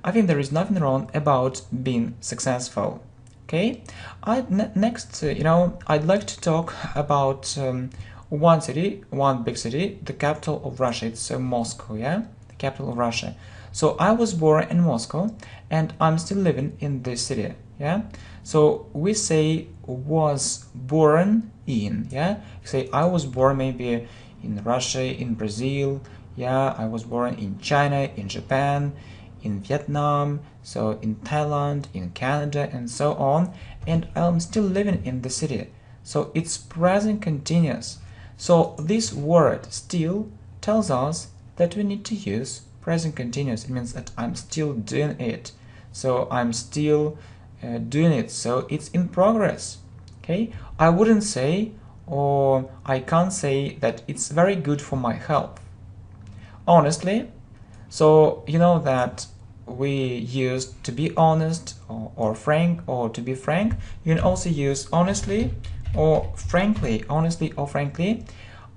I think there is nothing wrong about being successful. Okay? Next, I'd like to talk about one city, one big city, the capital of Russia. It's Moscow, yeah? The capital of Russia. So I was born in Moscow and I'm still living in this city, yeah? So we say was born in, yeah? Say I was born maybe in Russia, in Brazil, yeah? I was born in China, in Japan, in Vietnam, so in Thailand, in Canada, and so on, and I'm still living in the city. So it's present continuous. So this word still tells us that we need to use present continuous. It means that I'm still doing it. So I'm still doing it. So it's in progress. Okay? I wouldn't say, or I can't say that it's very good for my health. Honestly, so you know that we use to be honest or frank, or to be frank. You can also use honestly or frankly. Honestly or frankly.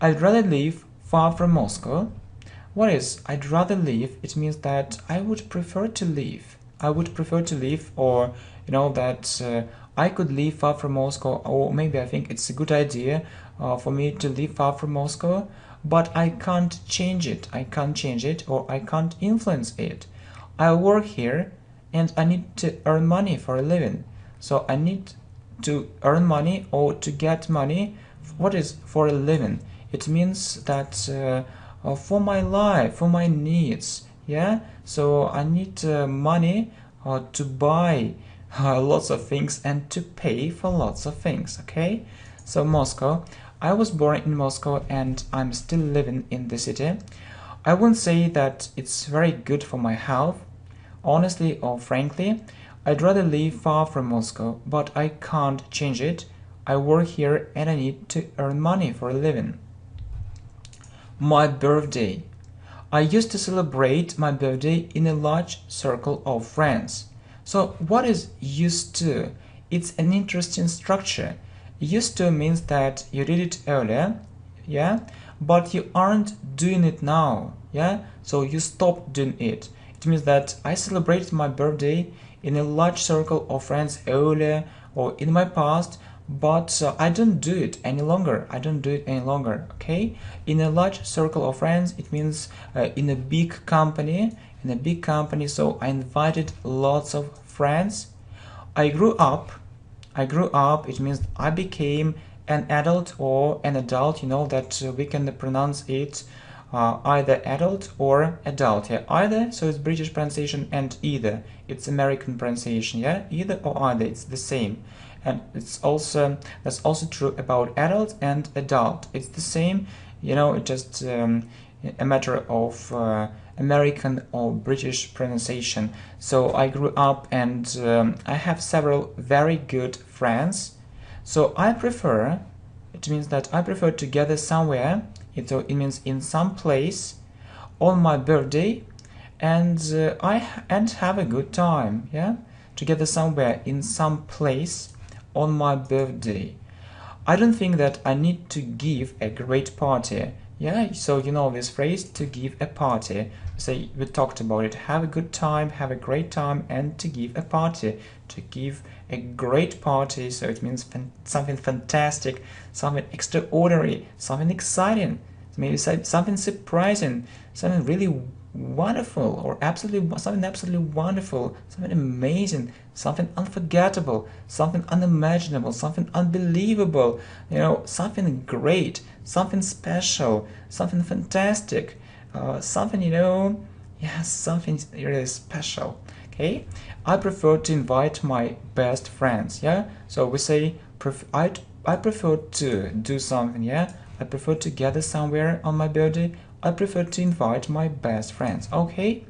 I'd rather live far from Moscow. What is I'd rather live? It means that I would prefer to live. I would prefer to live, or you know that I could live far from Moscow, or maybe I think it's a good idea for me to live far from Moscow, but I can't change it. I can't change it, or I can't influence it. I work here and I need to earn money for a living. So I need to earn money or to get money. What is for a living? It means that for my life, for my needs. Yeah, so I need money to buy lots of things and to pay for lots of things. Okay, so Moscow. I was born in Moscow and I'm still living in the city. I wouldn't say that it's very good for my health. Honestly or frankly, I'd rather live far from Moscow, but I can't change it. I work here and I need to earn money for a living. My birthday. I used to celebrate my birthday in a large circle of friends. So what is used to? It's an interesting structure. Used to means that you did it earlier, yeah, but you aren't doing it now, yeah, so you stopped doing it. It means that I celebrated my birthday in a large circle of friends earlier or in my past, but I don't do it any longer. I don't do it any longer. Okay, in a large circle of friends, it means in a big company. In a big company, so I invited lots of friends. I grew up. It means I became an adult or an adult. You know that we can pronounce it either adult or adult. Yeah, either. So it's British pronunciation, and either. It's American pronunciation. Yeah, either or either. It's the same. And that's also true about adult and adult. It's the same, you know. It's just a matter of American or British pronunciation. So I grew up and I have several very good friends. So I prefer. It means that I prefer to gather somewhere. It means in some place on my birthday, and have a good time. Yeah, together somewhere in some place on my birthday. I don't think that I need to give a great party. Yeah, so you know this phrase, to give a party. So we talked about it. Have a good time, have a great time, and to give a party. To give a great party, so it means something fantastic, something extraordinary, something exciting, maybe something surprising, something really wonderful, or something absolutely wonderful, something amazing, something unforgettable, something unimaginable, something unbelievable, you know, something great, something special, something fantastic, something, you know, yes, something really special. Okay, I prefer to invite my best friends. Yeah, so we say I prefer to do something. Yeah, I prefer to gather somewhere on my birthday. I prefer to invite my best friends. Okay,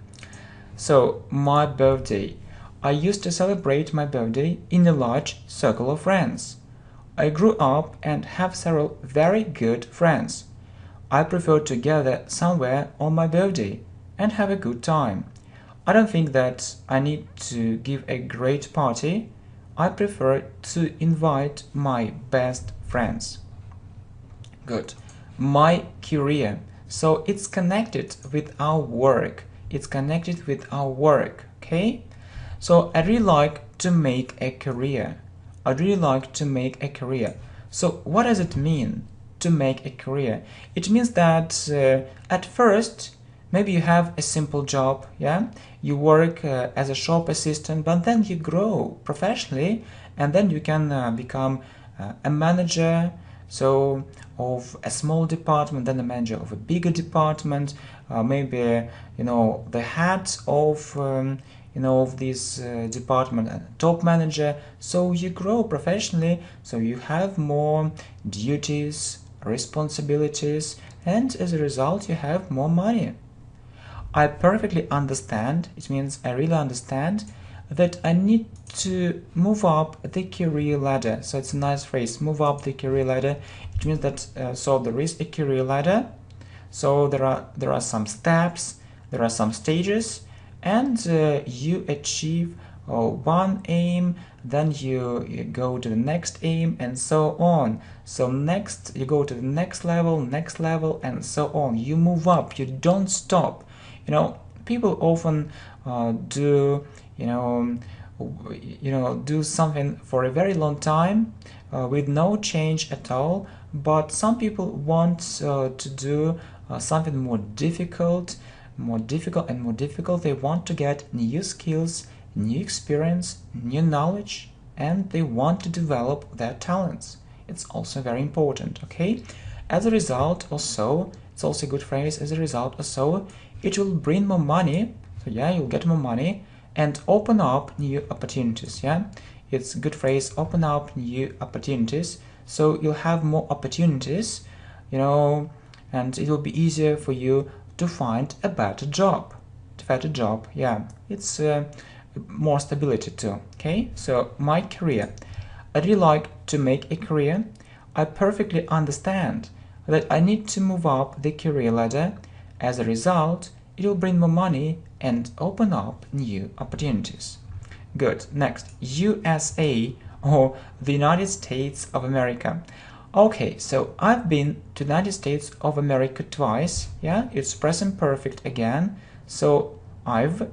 so my birthday. I used to celebrate my birthday in a large circle of friends. I grew up and have several very good friends. I prefer to gather somewhere on my birthday and have a good time. I don't think that I need to give a great party. I prefer to invite my best friends. Good. My career. So it's connected with our work. It's connected with our work. Okay? So I really like to make a career. I really like to make a career. So what does it mean to make a career? It means that at first, maybe you have a simple job, yeah? You work as a shop assistant, but then you grow professionally, and then you can become a manager. so of a small department, then the manager of a bigger department, maybe the head of of this department and top manager. So you grow professionally, so you have more duties, responsibilities, and as a result you have more money. I perfectly understand, it means I really understand that I need to move up the career ladder. So it's a nice phrase, move up the career ladder. It means that so there is a career ladder, so there are some steps, there are some stages, and you achieve one aim, then you go to the next aim, and so on. So next you go to the next level, and so on. You move up, you don't stop. People often do do something for a very long time with no change at all, but some people want to do something more difficult. They want to get new skills, new experience, new knowledge, and they want to develop their talents. It's also very important, okay? As a result, also, it's also a good phrase, as a result, also, it will bring more money. So yeah, you'll get more money and open up new opportunities. Yeah, it's a good phrase, open up new opportunities. So you'll have more opportunities, and it will be easier for you to find a better job. Yeah, it's more stability too. Okay, so my career, I really like to make a career. I perfectly understand that I need to move up the career ladder. As a result, it will bring more money and open up new opportunities. Good. Next, USA, or the United States of America. Okay, so I've been to the United States of America twice. Yeah, it's present perfect again. So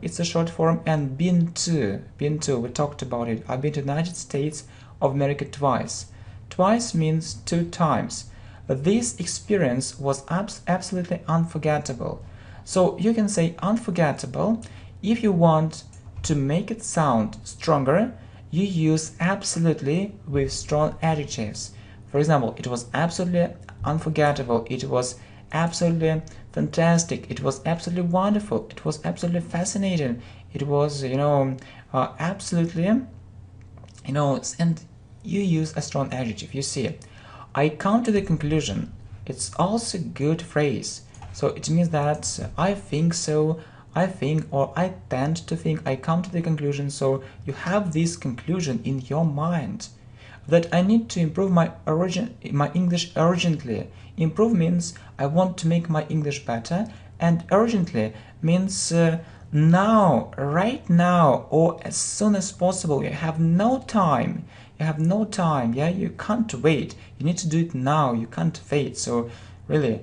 it's a short form, and been to, we talked about it. I've been to the United States of America twice. Twice means 2 times. This experience was absolutely unforgettable. So you can say unforgettable. If you want to make it sound stronger, you use absolutely with strong adjectives. For example, it was absolutely unforgettable, it was absolutely fantastic, it was absolutely wonderful, it was absolutely fascinating, it was, absolutely, and you use a strong adjective. You see, I come to the conclusion. It's also a good phrase. So it means that I think so, I think, or I tend to think, I come to the conclusion. So you have this conclusion in your mind that I need to improve my English urgently. Improve means I want to make my English better, and urgently means now, right now, or as soon as possible. You have no time. Yeah, you can't wait. You need to do it now. You can't wait. So really,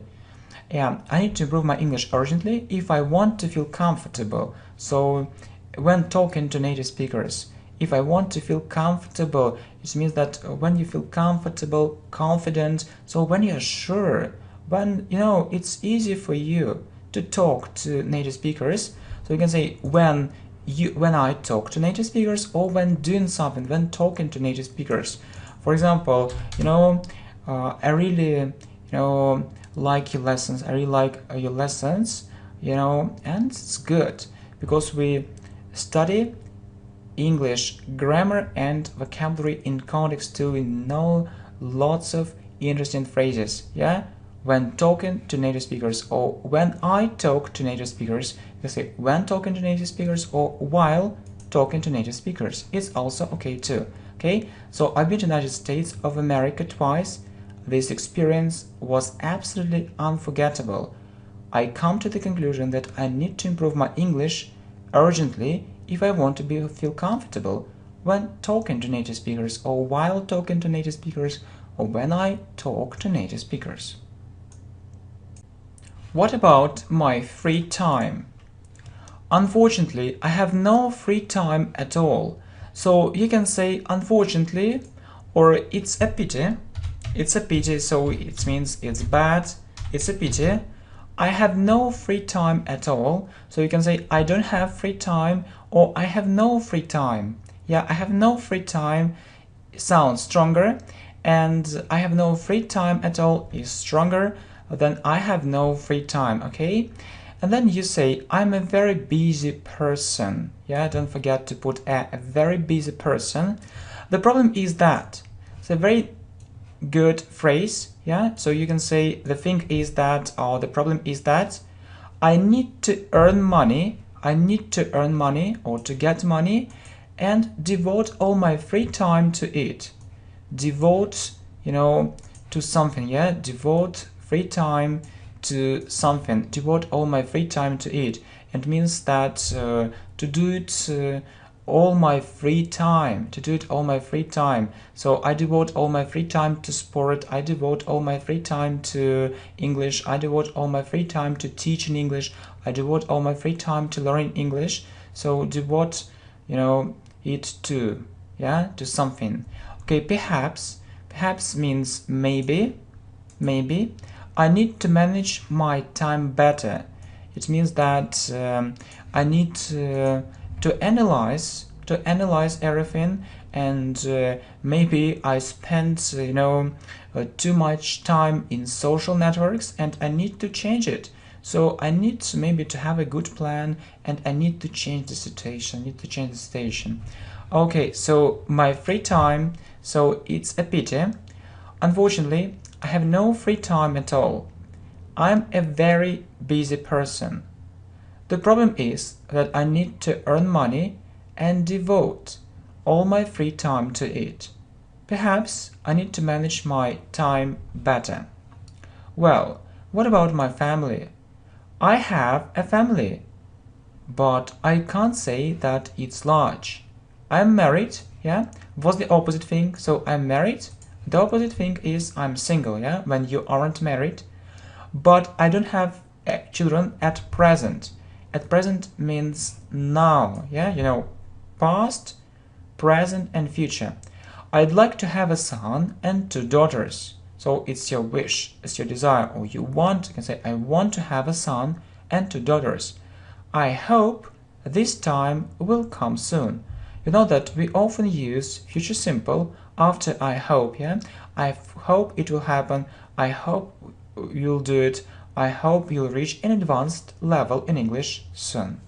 yeah, I need to improve my English urgently if I want to feel comfortable. So when talking to native speakers, if I want to feel comfortable, it means that when you feel comfortable, confident, so when you're sure, when it's easy for you to talk to native speakers. So you can say when I talk to native speakers, or when doing something, when talking to native speakers. For example, I really like your lessons. I really like your lessons, and it's good because we study English grammar and vocabulary in context too. We know lots of interesting phrases. Yeah, when talking to native speakers, or when I talk to native speakers. You say when talking to native speakers, or while talking to native speakers. It's also okay too. Okay, so I've been to the United States of America twice. This experience was absolutely unforgettable. I come to the conclusion that I need to improve my English urgently if I want to feel comfortable when talking to native speakers, or while talking to native speakers, or when I talk to native speakers. What about my free time? Unfortunately, I have no free time at all. So you can say unfortunately, or it's a pity. It's a pity, so it means it's bad. It's a pity. I have no free time at all. So you can say I don't have free time, or I have no free time. Yeah, I have no free time sounds stronger. and I have no free time at all is stronger than I have no free time, okay? And then you say, I'm a very busy person. Yeah, don't forget to put a very busy person. The problem is that it's a very good phrase, yeah? So you can say the thing is that, or the problem is that I need to earn money. I need to earn money or to get money and devote all my free time to it. Devote, to something, yeah? Devote free time to something. Devote all my free time to it. It means that to do it all my free time. To do it all my free time. So I devote all my free time to sport. I devote all my free time to English. I devote all my free time to teaching English. I devote all my free time to learning English. So devote, it to, yeah, to something. Okay, perhaps means maybe. I need to manage my time better. It means that I need to analyze everything, and maybe I spend too much time in social networks, and I need to change it. So I need maybe to have a good plan, and I need to change the situation. Okay, so my free time, so it's a pity. Unfortunately, I have no free time at all. I'm a very busy person. The problem is that I need to earn money and devote all my free time to it. Perhaps I need to manage my time better. Well, what about my family? I have a family, but I can't say that it's large. I'm married, yeah? What's the opposite thing? So I'm married. The opposite thing is I'm single, yeah? When you aren't married. But I don't have children at present. At present means now, yeah? Past, present, and future. I'd like to have a son and 2 daughters. So it's your wish, it's your desire, or you can say, I want to have a son and 2 daughters. I hope this time will come soon. You know that we often use future simple after I hope, yeah? I hope it will happen. I hope you'll do it. I hope you'll reach an advanced level in English soon.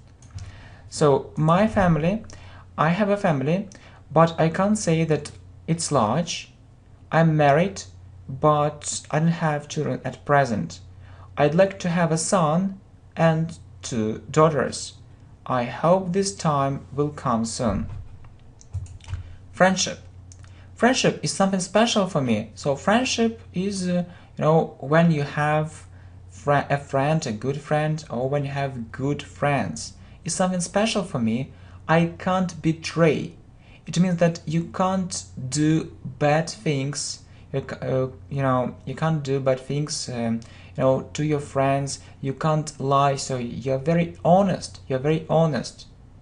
So my family, I have a family, but I can't say that it's large. I'm married, but I don't have children at present. I'd like to have a son and 2 daughters. I hope this time will come soon. Friendship. Friendship is something special for me. So friendship is, when you have a friend, a good friend, or when you have good friends. It's something special for me. I can't betray. It means that you can't do bad things. You can't do bad things. To your friends. You can't lie. So you're very honest.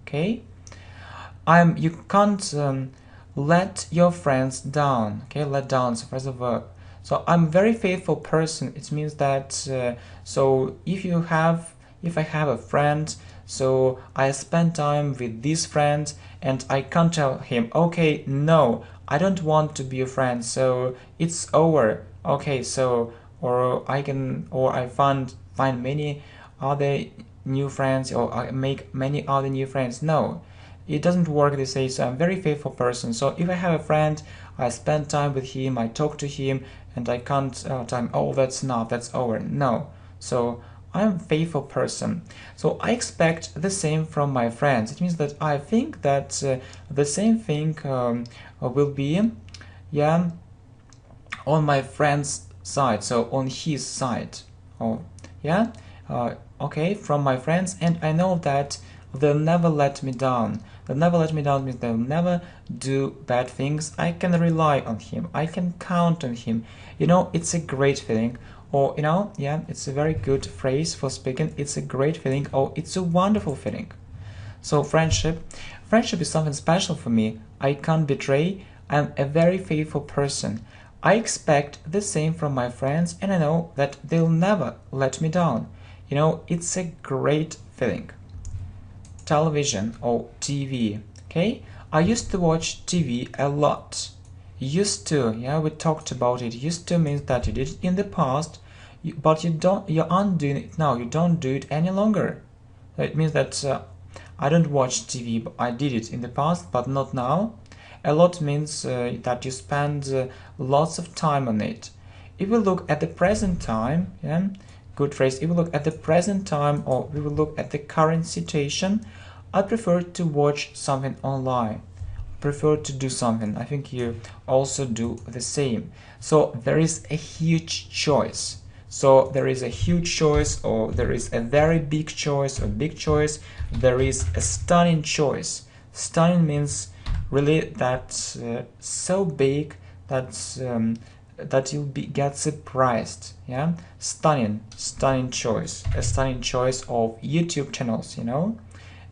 Okay. You can't let your friends down. Okay, let down is a phrasal verb. So I'm a very faithful person. It means that so if I have a friend, so I spend time with this friend, and I can't tell him, okay, no, I don't want to be a friend, so it's over. Okay, so I find many other new friends, or I make many other new friends. No, it doesn't work this way. So I'm a very faithful person. So if I have a friend, I spend time with him, I talk to him, and I can't tell him, oh, that's enough, that's over. No. So I'm a faithful person. So I expect the same from my friends. It means that I think that the same thing will be, yeah, on my friend's side. So on his side. Oh, yeah. Okay, from my friends, and I know that they'll never let me down. They'll never let me down means they'll never do bad things. I can rely on him. I can count on him. It's a great feeling. Or, yeah, it's a very good phrase for speaking. It's a great feeling, or it's a wonderful feeling. So friendship is something special for me. I can't betray. I'm a very faithful person. I expect the same from my friends, and I know that they'll never let me down. It's a great feeling. Television or TV. Okay, I used to watch TV a lot. Used to, yeah, we talked about it. Used to means that you did it in the past, but you aren't doing it now. You don't do it any longer. It means that I don't watch TV, but I did it in the past, but not now. A lot means that you spend lots of time on it. If we look at the present time, yeah, good phrase. If we look at the present time, or we will look at the current situation, I prefer to watch something online. Prefer to do something. I think you also do the same. So there is a huge choice. So there is a huge choice, or there is a very big choice, or big choice. There is a stunning choice. Stunning means really that's so big that you'll get surprised. Yeah, stunning choice. A stunning choice of YouTube channels. You know.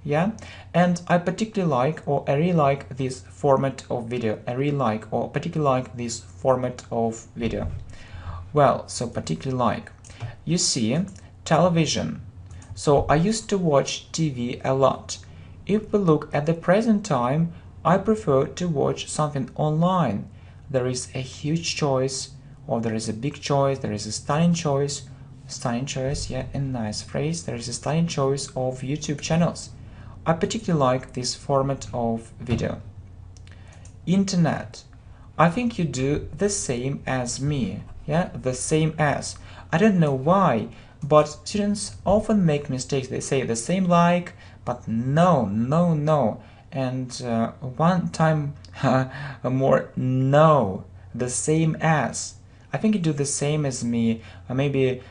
Yeah, and I particularly like, or I really like this format of video. I really like, or particularly like this format of video. Well, so particularly like, you see, television. So I used to watch TV a lot. If we look at the present time, I prefer to watch something online. There is a huge choice, or there is a big choice, there is a stunning choice. Stunning choice, yeah, a nice phrase. There is a stunning choice of YouTube channels. I particularly like this format of video. Internet. I think you do the same as me. Yeah, the same as. I don't know why, but students often make mistakes. They say the same like, but no. And one time more, no, the same as. I think you do the same as me. Maybe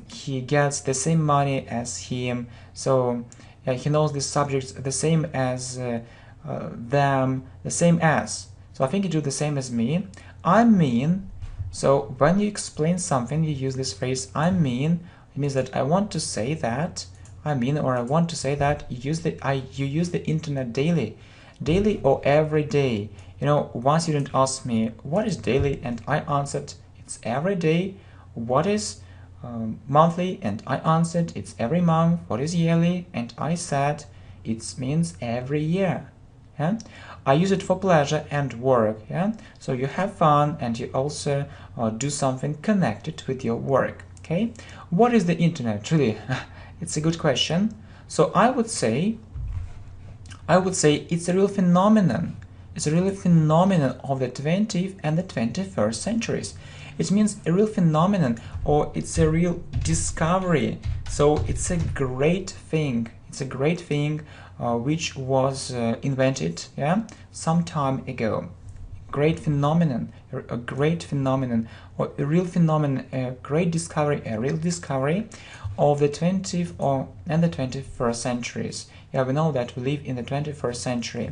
he gets the same money as him. So yeah, he knows the subjects the same as them, the same as. So I think you do the same as me. I mean, so when you explain something, you use this phrase, I mean. It means that I want to say that, I mean, or I want to say that. You use the internet daily or every day. You know, once you didn't ask me what is daily, and I answered it's every day. What is monthly, and I answered it's every month. What is yearly, and I said it means every year. Yeah? I use it for pleasure and work. Yeah, so you have fun and you also do something connected with your work. Okay, what is the internet really? It's a good question. So I would say it's a real phenomenon. It's a real phenomenon of the 20th and the 21st centuries. It means a real phenomenon, or it's a real discovery. So it's a great thing. It's a great thing which was invented, yeah, some time ago. Great phenomenon, a great phenomenon, or a real phenomenon, a great discovery, a real discovery of the 20th and the 21st centuries. Yeah, we know that we live in the 21st century.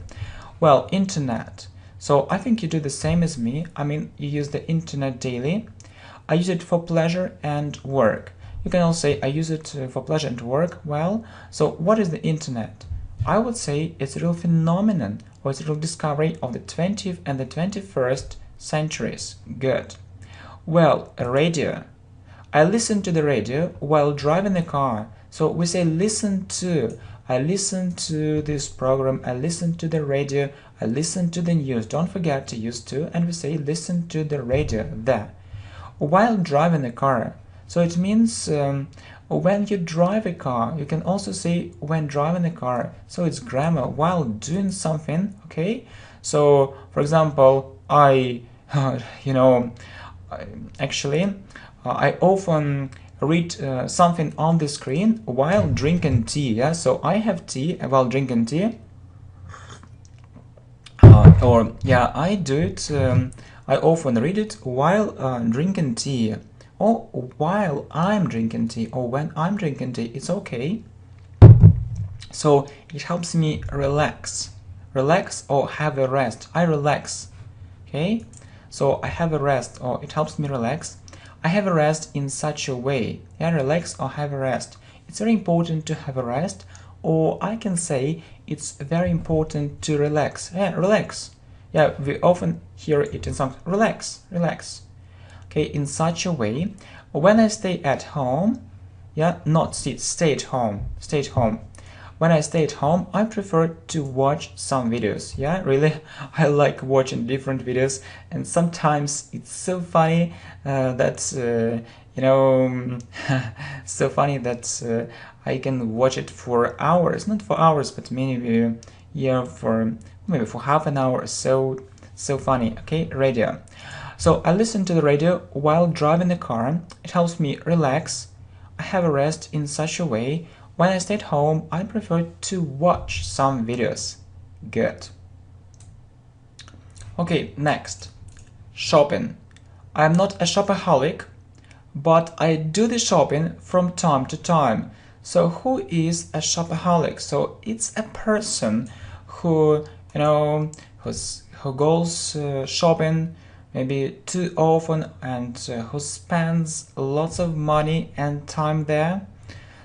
Well, internet. So I think you do the same as me. I mean, you use the internet daily. I use it for pleasure and work. You can also say I use it for pleasure and work. Well, so what is the internet? I would say it's a real phenomenon, or it's a real discovery of the 20th and the 21st centuries. Good. Well, a radio. I listen to the radio while driving the car. So we say listen to. I listen to this program, I listen to the radio, I listen to the news. Don't forget to use to, and we say listen to the radio there. While driving a car. So it means when you drive a car. You can also say when driving a car. So it's grammar while doing something, okay? So, for example, I often read something on the screen while drinking tea. Yeah, so I have tea while drinking tea. I do it. I often read it while drinking tea, or while I'm drinking tea, or when I'm drinking tea. It's okay. So it helps me relax, or have a rest. I relax. Okay, so I have a rest, or it helps me relax. I have a rest in such a way. Yeah, relax or have a rest. It's very important to have a rest, or I can say it's very important to relax. Yeah, relax. Yeah, we often hear it in songs. Relax. Okay, in such a way. When I stay at home, yeah, not stay at home. When I stay at home, I prefer to watch some videos. Yeah, really, I like watching different videos, and sometimes it's so funny that you know, so funny that I can watch it for hours, not for hours, but maybe yeah, for maybe for half an hour. So funny. Okay, radio. So I listen to the radio while driving the car. It helps me relax. I have a rest in such a way. When I stay at home, I prefer to watch some videos. Good. Okay, next. Shopping. I'm not a shopaholic, but I do the shopping from time to time. So who is a shopaholic? So it's a person who, you know, who goes shopping maybe too often and who spends lots of money and time there.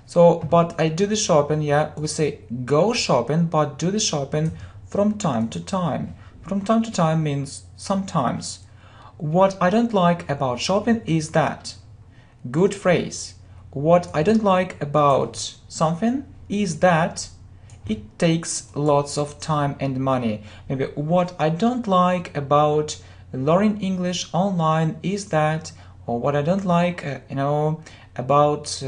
So, but I do the shopping, yeah, we say go shopping, but do the shopping from time to time. From time to time means sometimes. What I don't like about shopping is that. Good phrase. What I don't like about something is that it takes lots of time and money. Maybe what I don't like about learning English online is that, or what I don't like, about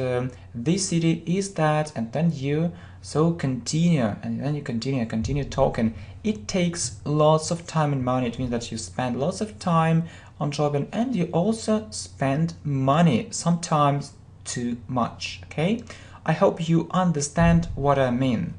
this city is that, and then you so continue, and then you continue talking. It takes lots of time and money. It means that you spend lots of time on shopping, and you also spend money, sometimes too much. Okay, I hope you understand what I mean.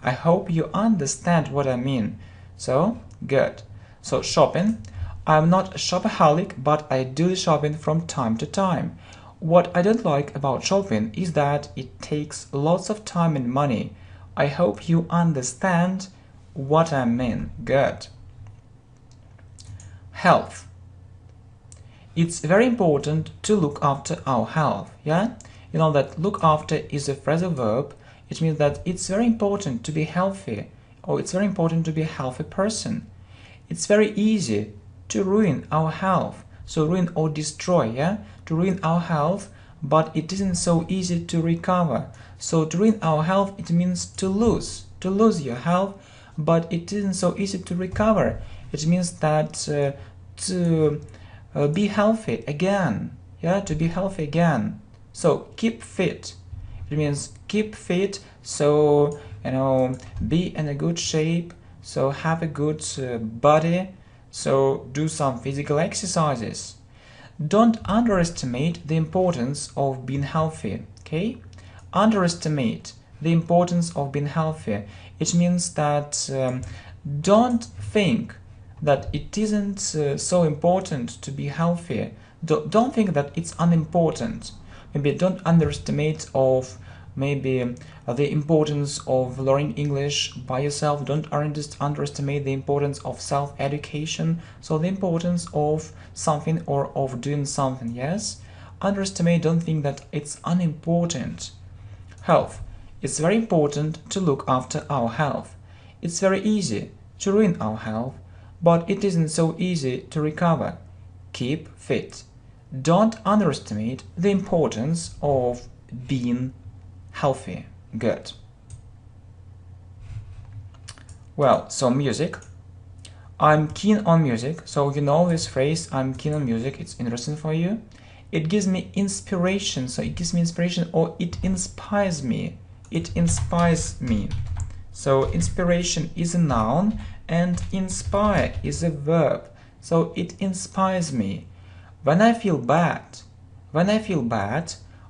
I hope you understand what I mean. So good. So shopping. I'm not a shopaholic, but I do the shopping from time to time. What I don't like about shopping is that it takes lots of time and money. I hope you understand what I mean. Good. Health. It's very important to look after our health. Yeah? You know that look after is a phrasal verb. It means that it's very important to be healthy, or it's very important to be a healthy person. It's very easy to ruin our health. So ruin or destroy, yeah? To ruin our health, but it isn't so easy to recover. So to ruin our health, it means to lose your health, but it isn't so easy to recover. It means that to be healthy again, yeah? To be healthy again. So keep fit. It means keep fit, so, be in a good shape, so have a good body, so do some physical exercises. Don't underestimate the importance of being healthy, okay? Underestimate the importance of being healthy. It means that don't think that it isn't so important to be healthy. Don't think that it's unimportant. Maybe don't underestimate of the importance of learning English by yourself. Don't underestimate the importance of self-education. So the importance of something or of doing something, yes? Underestimate, don't think that it's unimportant. Health. It's very important to look after our health. It's very easy to ruin our health, but it isn't so easy to recover. Keep fit. Don't underestimate the importance of being healthy. Good. Well, so music. I'm keen on music. So you know this phrase, I'm keen on music. It's interesting for you. It gives me inspiration. So it gives me inspiration, or it inspires me. It inspires me. So inspiration is a noun and inspire is a verb. So it inspires me. When I feel bad,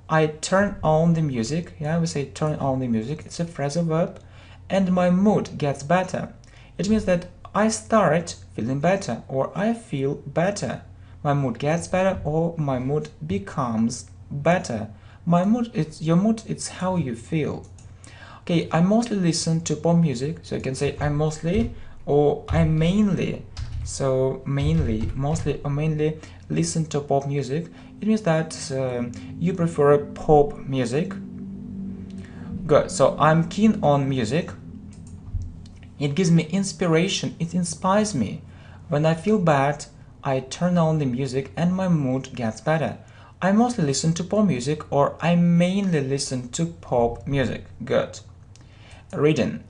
I turn on the music. Yeah, we say turn on the music. It's a phrasal verb, and my mood gets better. It means that I start feeling better, or I feel better. My mood gets better, or my mood becomes better. My mood, your mood, it's how you feel. Okay, I mostly listen to pop music, so you can say I mostly or I mainly. So mostly or mainly listen to pop music. It means that you prefer pop music. Good. So I'm keen on music. It gives me inspiration. It inspires me. When I feel bad, I turn on the music and my mood gets better. I mostly listen to pop music, or I mainly listen to pop music. Good. Reading.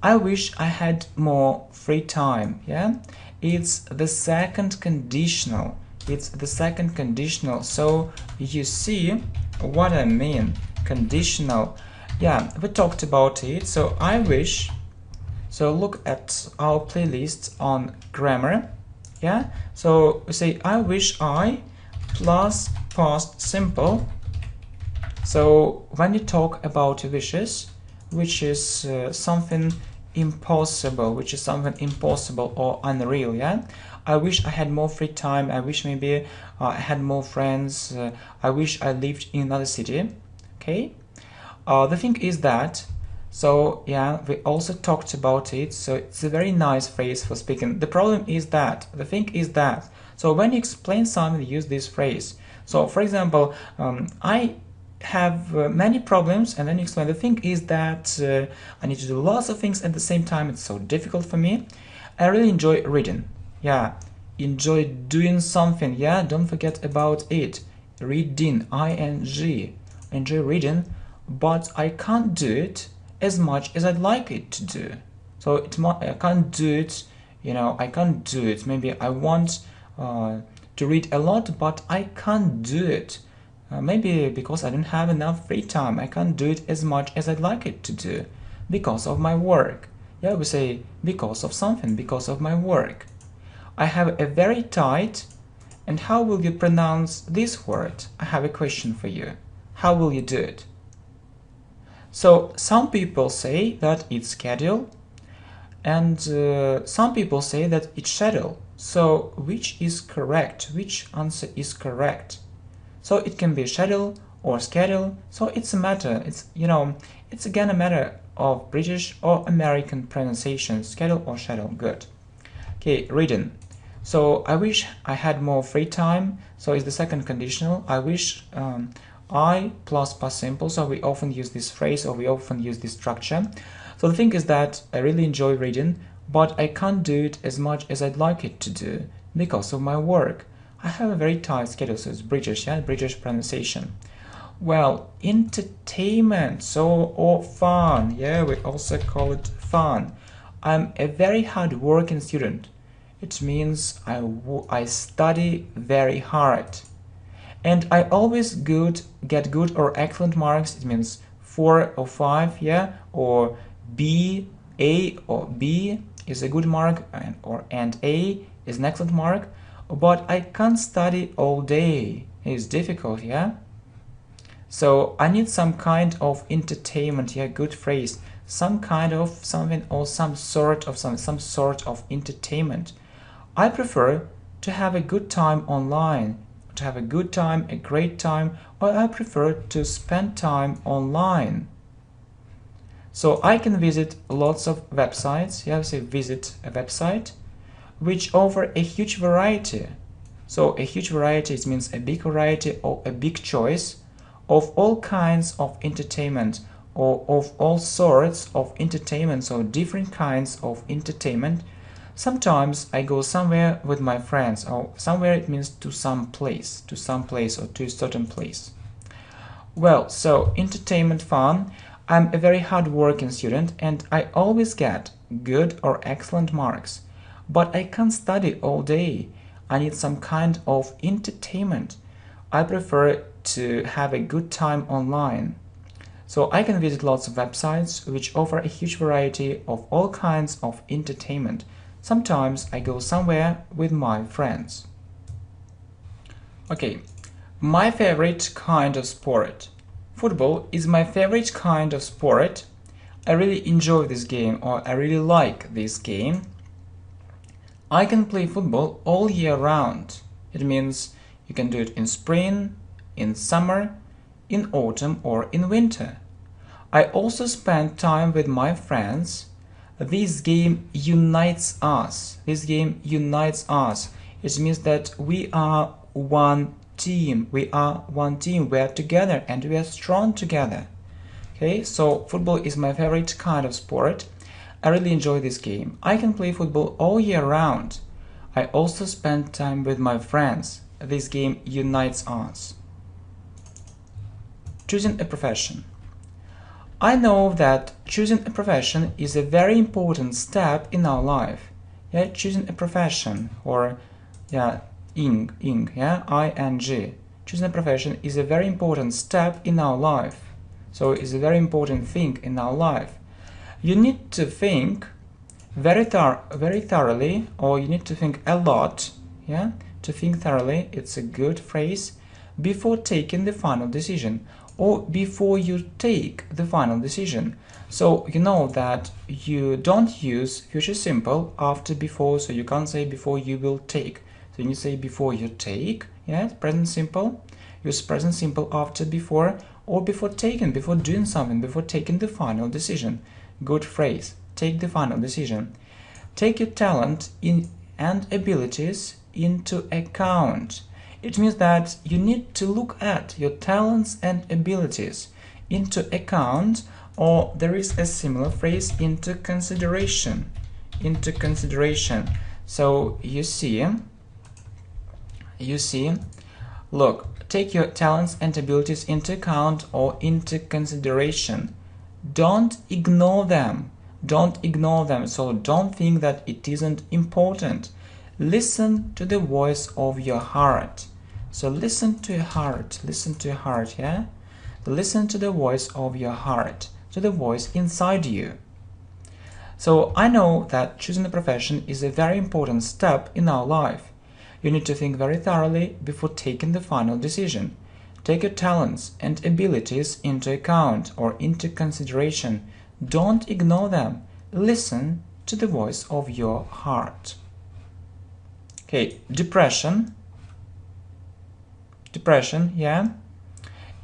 I wish I had more free time. Yeah, it's the second conditional. It's the second conditional. So you see what I mean. Conditional. Yeah, we talked about it. So I wish. So look at our playlist on grammar. Yeah, so we say I wish I plus past simple. So when you talk about wishes, which is something impossible, or unreal, yeah, I wish I had more free time, I wish maybe I had more friends, I wish I lived in another city. Okay, the thing is that, so yeah, we also talked about it, so it's a very nice phrase for speaking. The problem is that, the thing is that, so when you explain something, you use this phrase. So for example, I have many problems, and then you explain, the thing is that I need to do lots of things at the same time, it's so difficult for me. I really enjoy reading. Yeah, enjoy doing something. Yeah, don't forget about it. Reading, ing. Enjoy reading, but I can't do it as much as I'd like it to do. So I can't do it, I can't do it. Maybe I want to read a lot, but I can't do it. Maybe because I don't have enough free time. I can't do it as much as I'd like it to do because of my work. Yeah, we say because of something, because of my work. I have a very tight, and how will you pronounce this word? I have a question for you. How will you do it? So some people say that it's schedule, and some people say that it's schedule. So which is correct? Which answer is correct? So it can be schedule or schedule. So it's a matter. It's again a matter of British or American pronunciation. Schedule or schedule. Good. Okay, reading. So I wish I had more free time. So it's the second conditional. I wish I plus past simple. So we often use this phrase, or we often use this structure. So the thing is that I really enjoy reading, but I can't do it as much as I'd like it to do because of my work. I have a very tight schedule, so it's British, yeah, British pronunciation. Well, entertainment, or fun, yeah, we also call it fun. I'm a very hard-working student. It means I study very hard. And I always get good or excellent marks. It means 4 or 5, yeah, or B, A or B is a good mark, and A is an excellent mark. But I can't study all day. It's difficult, yeah? So I need some kind of entertainment, yeah, good phrase. Some kind of something, or some sort of entertainment. I prefer to have a good time online, to have a good time, a great time, or I prefer to spend time online. So I can visit lots of websites, yeah, say visit a website, which offer a huge variety. So a huge variety, it means a big variety or a big choice of all kinds of entertainment, or of all sorts of entertainment, so different kinds of entertainment. Sometimes I go somewhere with my friends, or somewhere it means to some place, or to a certain place. Well, so entertainment, fun. I'm a very hard-working student, and I always get good or excellent marks. But I can't study all day. I need some kind of entertainment. I prefer to have a good time online. So I can visit lots of websites which offer a huge variety of all kinds of entertainment. Sometimes I go somewhere with my friends. Okay, my favorite kind of sport. Football is my favorite kind of sport. I really enjoy this game, or I really like this game. I can play football all year round. It means you can do it in spring, in summer, in autumn, or in winter. I also spend time with my friends. This game unites us. This game unites us. It means that we are one team. We are one team. We are together, and we are strong together. Okay, so football is my favorite kind of sport. I really enjoy this game. I can play football all year round. I also spend time with my friends. This game unites us. Choosing a profession. I know that choosing a profession is a very important step in our life. Yeah, choosing a profession, or yeah, ing, yeah, ing. Choosing a profession is a very important step in our life. So it's a very important thing in our life. You need to think very thoroughly, or you need to think a lot. Yeah, to think thoroughly, it's a good phrase, before taking the final decision, or before you take the final decision. So you know that you don't use future simple after before, so you can't say before you will take. So you say before you take, yeah, present simple. Use present simple after before, or before taking, before doing something, before taking the final decision. Good phrase. Take the final decision. Take your talent and abilities into account. It means that you need to look at your talents and abilities into account, or there is a similar phrase, into consideration. Into consideration. So you see, look, take your talents and abilities into account or into consideration. Don't ignore them. Don't ignore them. So don't think that it isn't important. Listen to the voice of your heart. So listen to your heart. Listen to your heart, yeah? Listen to the voice of your heart, to the voice inside you. So I know that choosing a profession is a very important step in our life. You need to think very thoroughly before taking the final decision. Take your talents and abilities into account or into consideration. Don't ignore them. Listen to the voice of your heart. Okay, depression. Depression, yeah.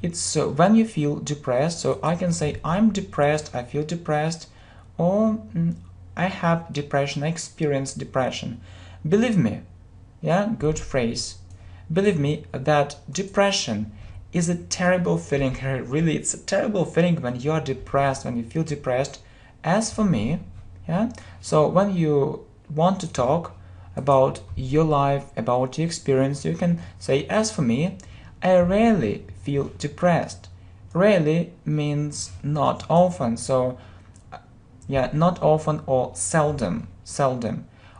It's when you feel depressed. So I can say I'm depressed, I feel depressed, or I have depression, I experience depression. Believe me, yeah, good phrase. Believe me that depression is a terrible feeling. Really, it's a terrible feeling when you are depressed, when you feel depressed. As for me, yeah, so when you want to talk about your life, about your experience, you can say, as for me, I rarely feel depressed. Rarely means not often. So yeah, not often or seldom.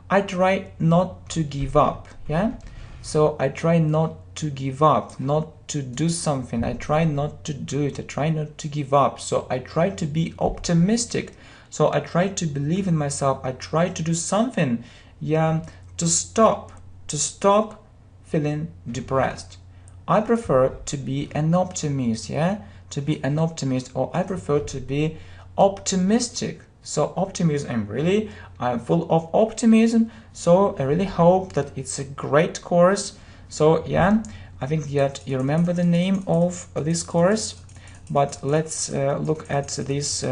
I try not to give up. Yeah, so I try not to give up, not to do something. I try not to do it. I try not to give up. So I try to be optimistic. So I try to believe in myself. I try to do something, yeah, to stop feeling depressed. I prefer to be an optimist, yeah, to be an optimist, or I prefer to be optimistic. So optimism, I'm full of optimism. So I really hope that it's a great course. So yeah, I think that you remember the name of this course, but let's look at this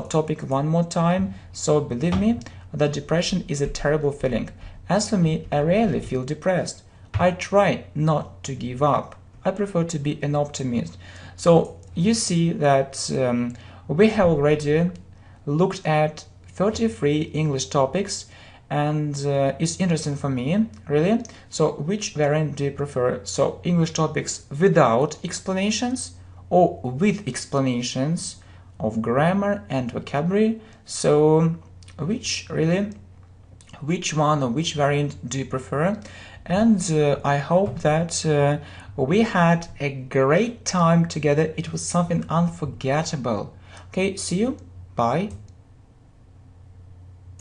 topic one more time. So believe me that depression is a terrible feeling. As for me, I rarely feel depressed. I try not to give up. I prefer to be an optimist. So you see that we have already looked at 33 English topics, and it's interesting for me, really. So which variant do you prefer? So English topics without explanations or with explanations of grammar and vocabulary? So which one or which variant do you prefer? And I hope that we had a great time together. It was something unforgettable. Okay, see you. Bye.